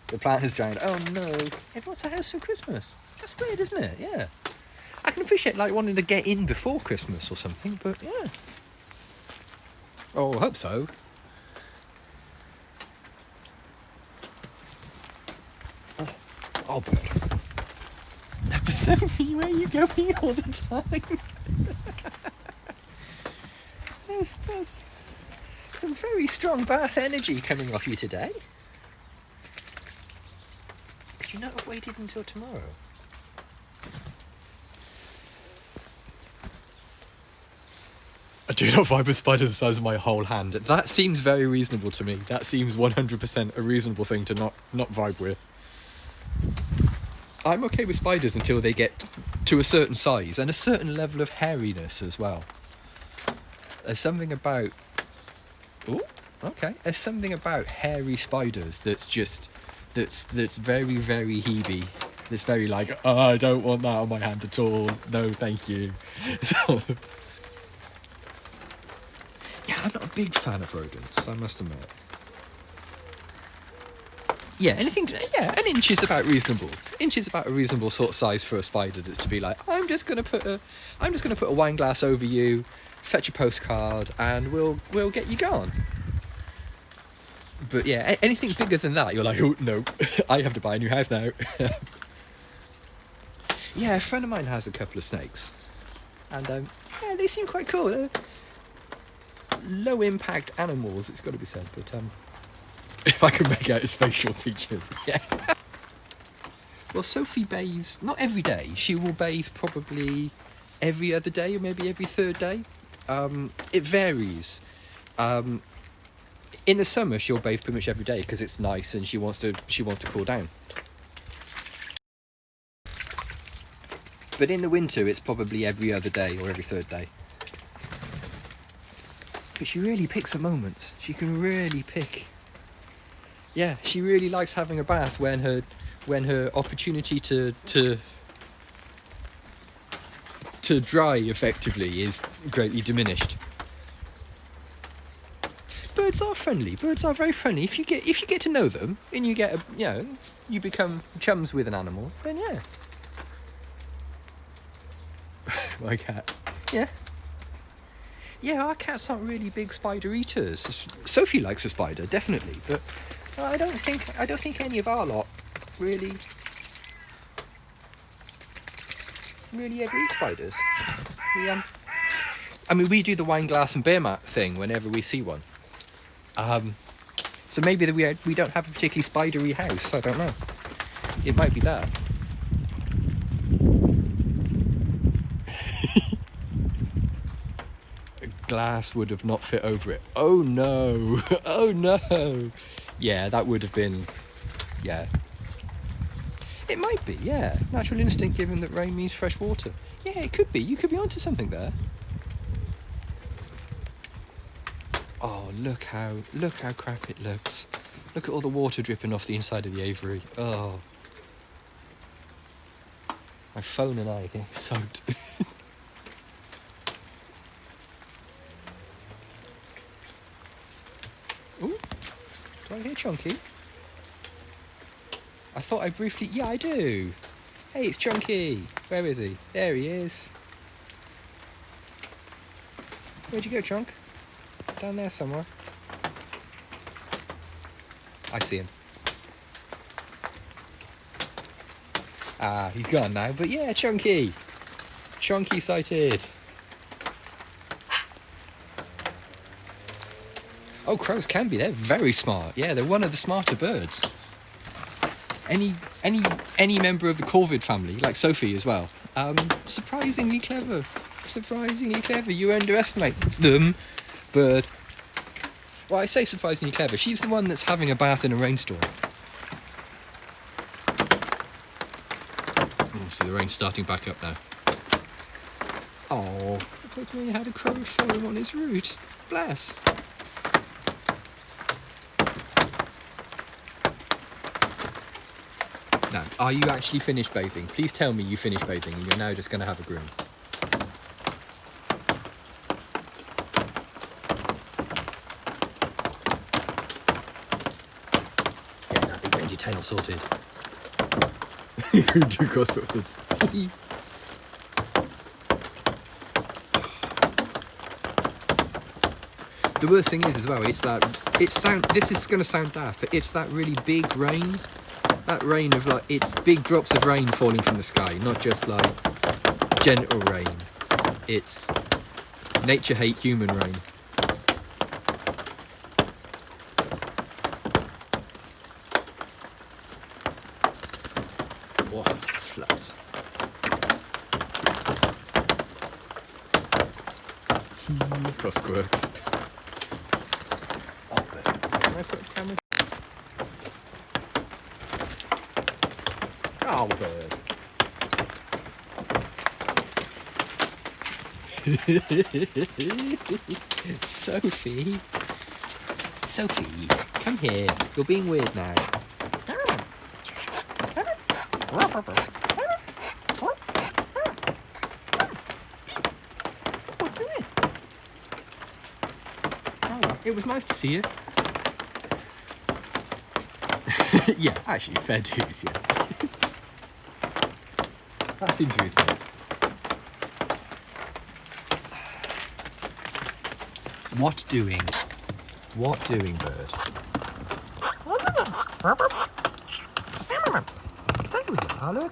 The plant has drowned. Oh no! Everyone's a house for Christmas. That's weird, isn't it? Yeah. I can appreciate like wanting to get in before Christmas or something, but yeah. Oh, I hope so. Oh, bird. Sophie, where are you going all the time? There's some very strong bath energy coming off you today. Could you not have waited until tomorrow? I do not vibe with spiders the size of my whole hand. That seems very reasonable to me. That seems 100% a reasonable thing to not vibe with. I'm okay with spiders until they get to a certain size and a certain level of hairiness as well. There's something about... Oh, okay. There's something about hairy spiders that's very, very heebie. It's very like, oh, I don't want that on my hand at all. No, thank you. So, yeah, I'm not a big fan of rodents, I must admit. Yeah, an inch is about reasonable. Inch is about a reasonable sort of size for a spider that's to be like, I'm just gonna put a wine glass over you, fetch a postcard, and we'll get you gone. But yeah, anything bigger than that, you're like, oh no, I have to buy a new house now. Yeah, a friend of mine has a couple of snakes, and yeah, they seem quite cool. They're low impact animals, it's got to be said, but if I can make out his facial features, yeah. Well, Sophie bathes not every day. She will bathe probably every other day or maybe every third day. It varies. In the summer, she'll bathe pretty much every day because it's nice and she wants to cool down. But in the winter, it's probably every other day or every third day. But she really picks her moments. She can really pick. Yeah, she really likes having a bath when her opportunity to dry effectively is greatly diminished. Birds are friendly. Birds are very friendly. If you get to know them and you become chums with an animal, then yeah. My cat. Yeah. Yeah, our cats aren't really big spider eaters. Sophie likes a spider, definitely, but I don't think any of our lot really ever eat spiders. We do the wine glass and beer mat thing whenever we see one. So maybe we don't have a particularly spidery house. I don't know. It might be that. Glass would have not fit over it. Oh no. Oh no. Yeah, that would have been, yeah. It might be, yeah. Natural instinct given that rain means fresh water. Yeah, it could be. You could be onto something there. Oh, look how crap it looks. Look at all the water dripping off the inside of the aviary. Oh. My phone and I are getting soaked. Ooh, do I hear Chunky? I thought I briefly... Yeah, I do. Hey, it's Chunky. Where is he? There he is. Where'd you go, Chunk? Down there somewhere. I see him. Ah, he's gone now. But yeah, Chunky. Chunky sighted. Oh, crows can be. They're very smart. Yeah, they're one of the smarter birds. Any member of the corvid family, like Sophie as well, surprisingly clever. Surprisingly clever. You underestimate them, bird. Well, I say surprisingly clever. She's the one that's having a bath in a rainstorm. Oh, see the rain's starting back up now. Oh, because we had a crow follow him on his route. Bless. Now, are you actually finished bathing? Please tell me you finished bathing and you're now just going to have a groom. Get that big rangy tail sorted. You got sorted. The worst thing is as well, it's that this is going to sound daft, but it's that really big rain. That rain of like, it's big drops of rain falling from the sky, not just like gentle rain. It's nature hate human rain. Whoa, flaps. Cross squirts. Can I put a camera? Oh, bird. Sophie. Sophie, come here. You're being weird now. Oh, it was nice to see you. Yeah, actually, fair dues, yeah. That seems reasonable. What doing? What doing, bird?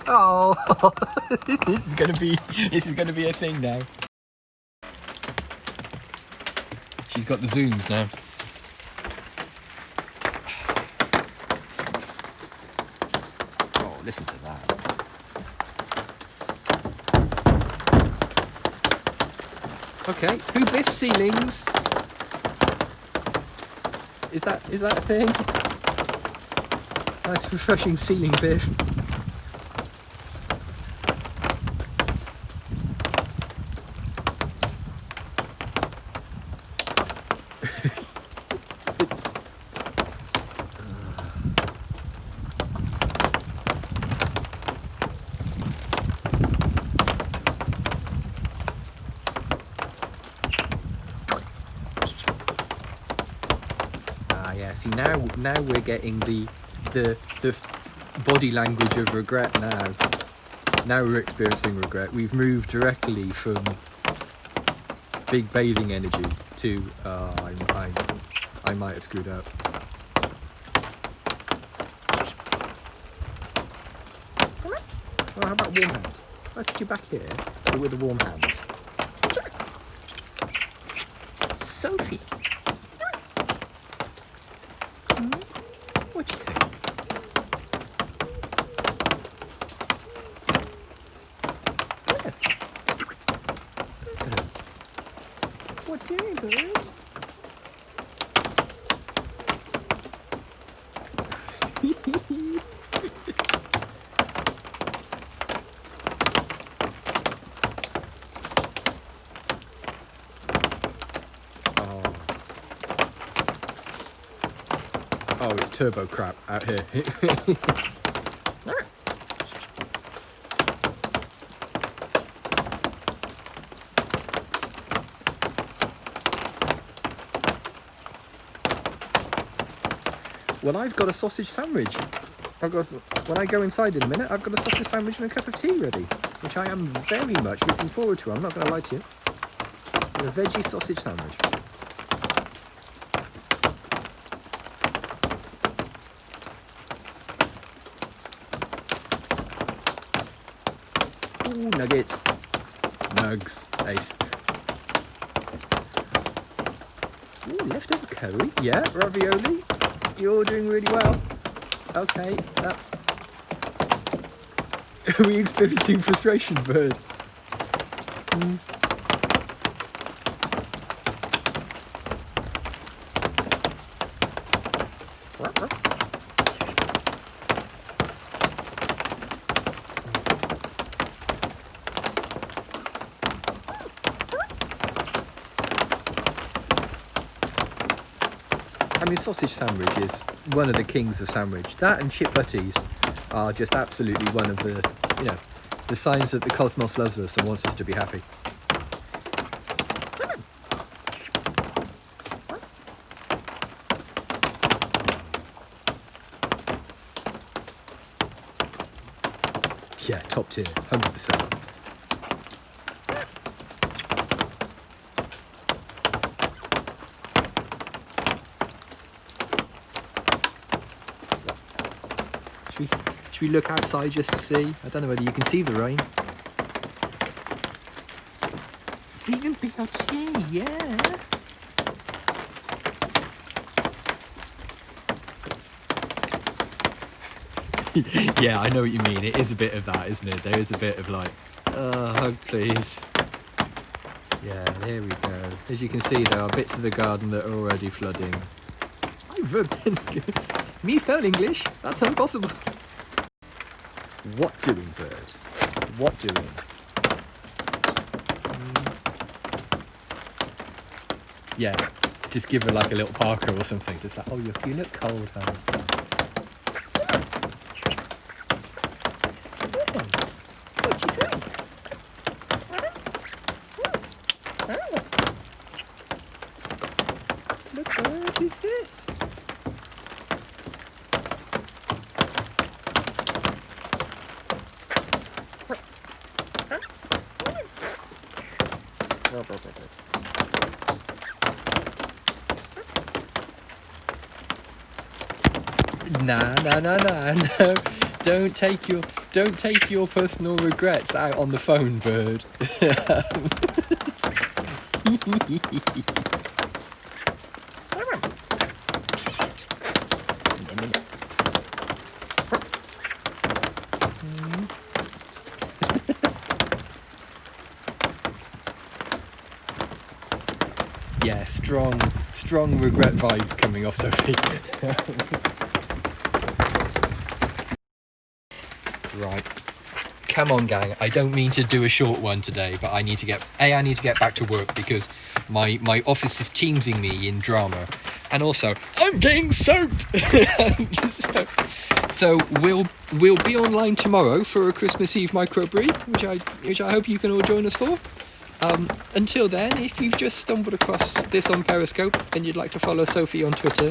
Oh, this is gonna be a thing now. She's got the zooms now. Oh, listen to that. Okay, who biffs ceilings? Is that a thing? Nice refreshing ceiling biff. Yeah, see now we're getting the body language of regret now. Now we're experiencing regret. We've moved directly from big bathing energy to I might have screwed up. Well, how about warm hand? I'll put you back here with a warm hand. Sophie. What do you think? Good. What do you do? Oh, it's turbo crap out here. Well, I've got a sausage sandwich. When I go inside in a minute, I've got a sausage sandwich and a cup of tea ready, which I am very much looking forward to. I'm not going to lie to you. A veggie sausage sandwich. Ooh, nuggets. Nugs. Ace. Ooh, leftover curry. Yeah, ravioli. You're doing really well. Okay, that's... Are we experiencing frustration, bird? I mean, sausage sandwich is one of the kings of sandwich. That and chip butties are just absolutely one of the, the signs that the cosmos loves us and wants us to be happy. Yeah, top tier, 100%. Should we look outside just to see? I don't know whether you can see the rain. Vegan BLT, yeah. Yeah, I know what you mean. It is a bit of that, isn't it? There is a bit of like, hug please. Yeah, there we go. As you can see, there are bits of the garden that are already flooding. Me fail English? That's impossible. What doing, bird? What doing? Yeah, just give her like a little Parker or something. Just like, oh, you look cold, honey. What do you think? Look, what is this? No. Don't take your personal regrets out on the phone, bird. Yeah, strong regret vibes coming off Sophie. Right. Come on, gang. I don't mean to do a short one today, but I need to get back to work because my office is teamsing me in drama. And also, I'm getting soaked! So we'll be online tomorrow for a Christmas Eve Macrobree, which I hope you can all join us for. Until then, if you've just stumbled across this on Periscope and you'd like to follow Sophie on Twitter,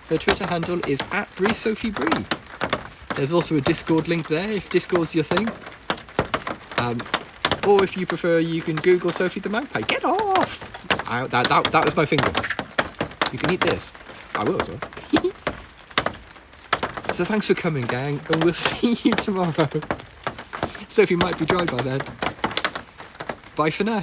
her Twitter handle is @BreeSophieBree. There's also a Discord link there if Discord's your thing. Or if you prefer, you can Google Sophie the Magpie. Get off! That was my finger. You can eat this. I will as well. So thanks for coming, gang, and we'll see you tomorrow. Sophie might be dry by then. Bye for now.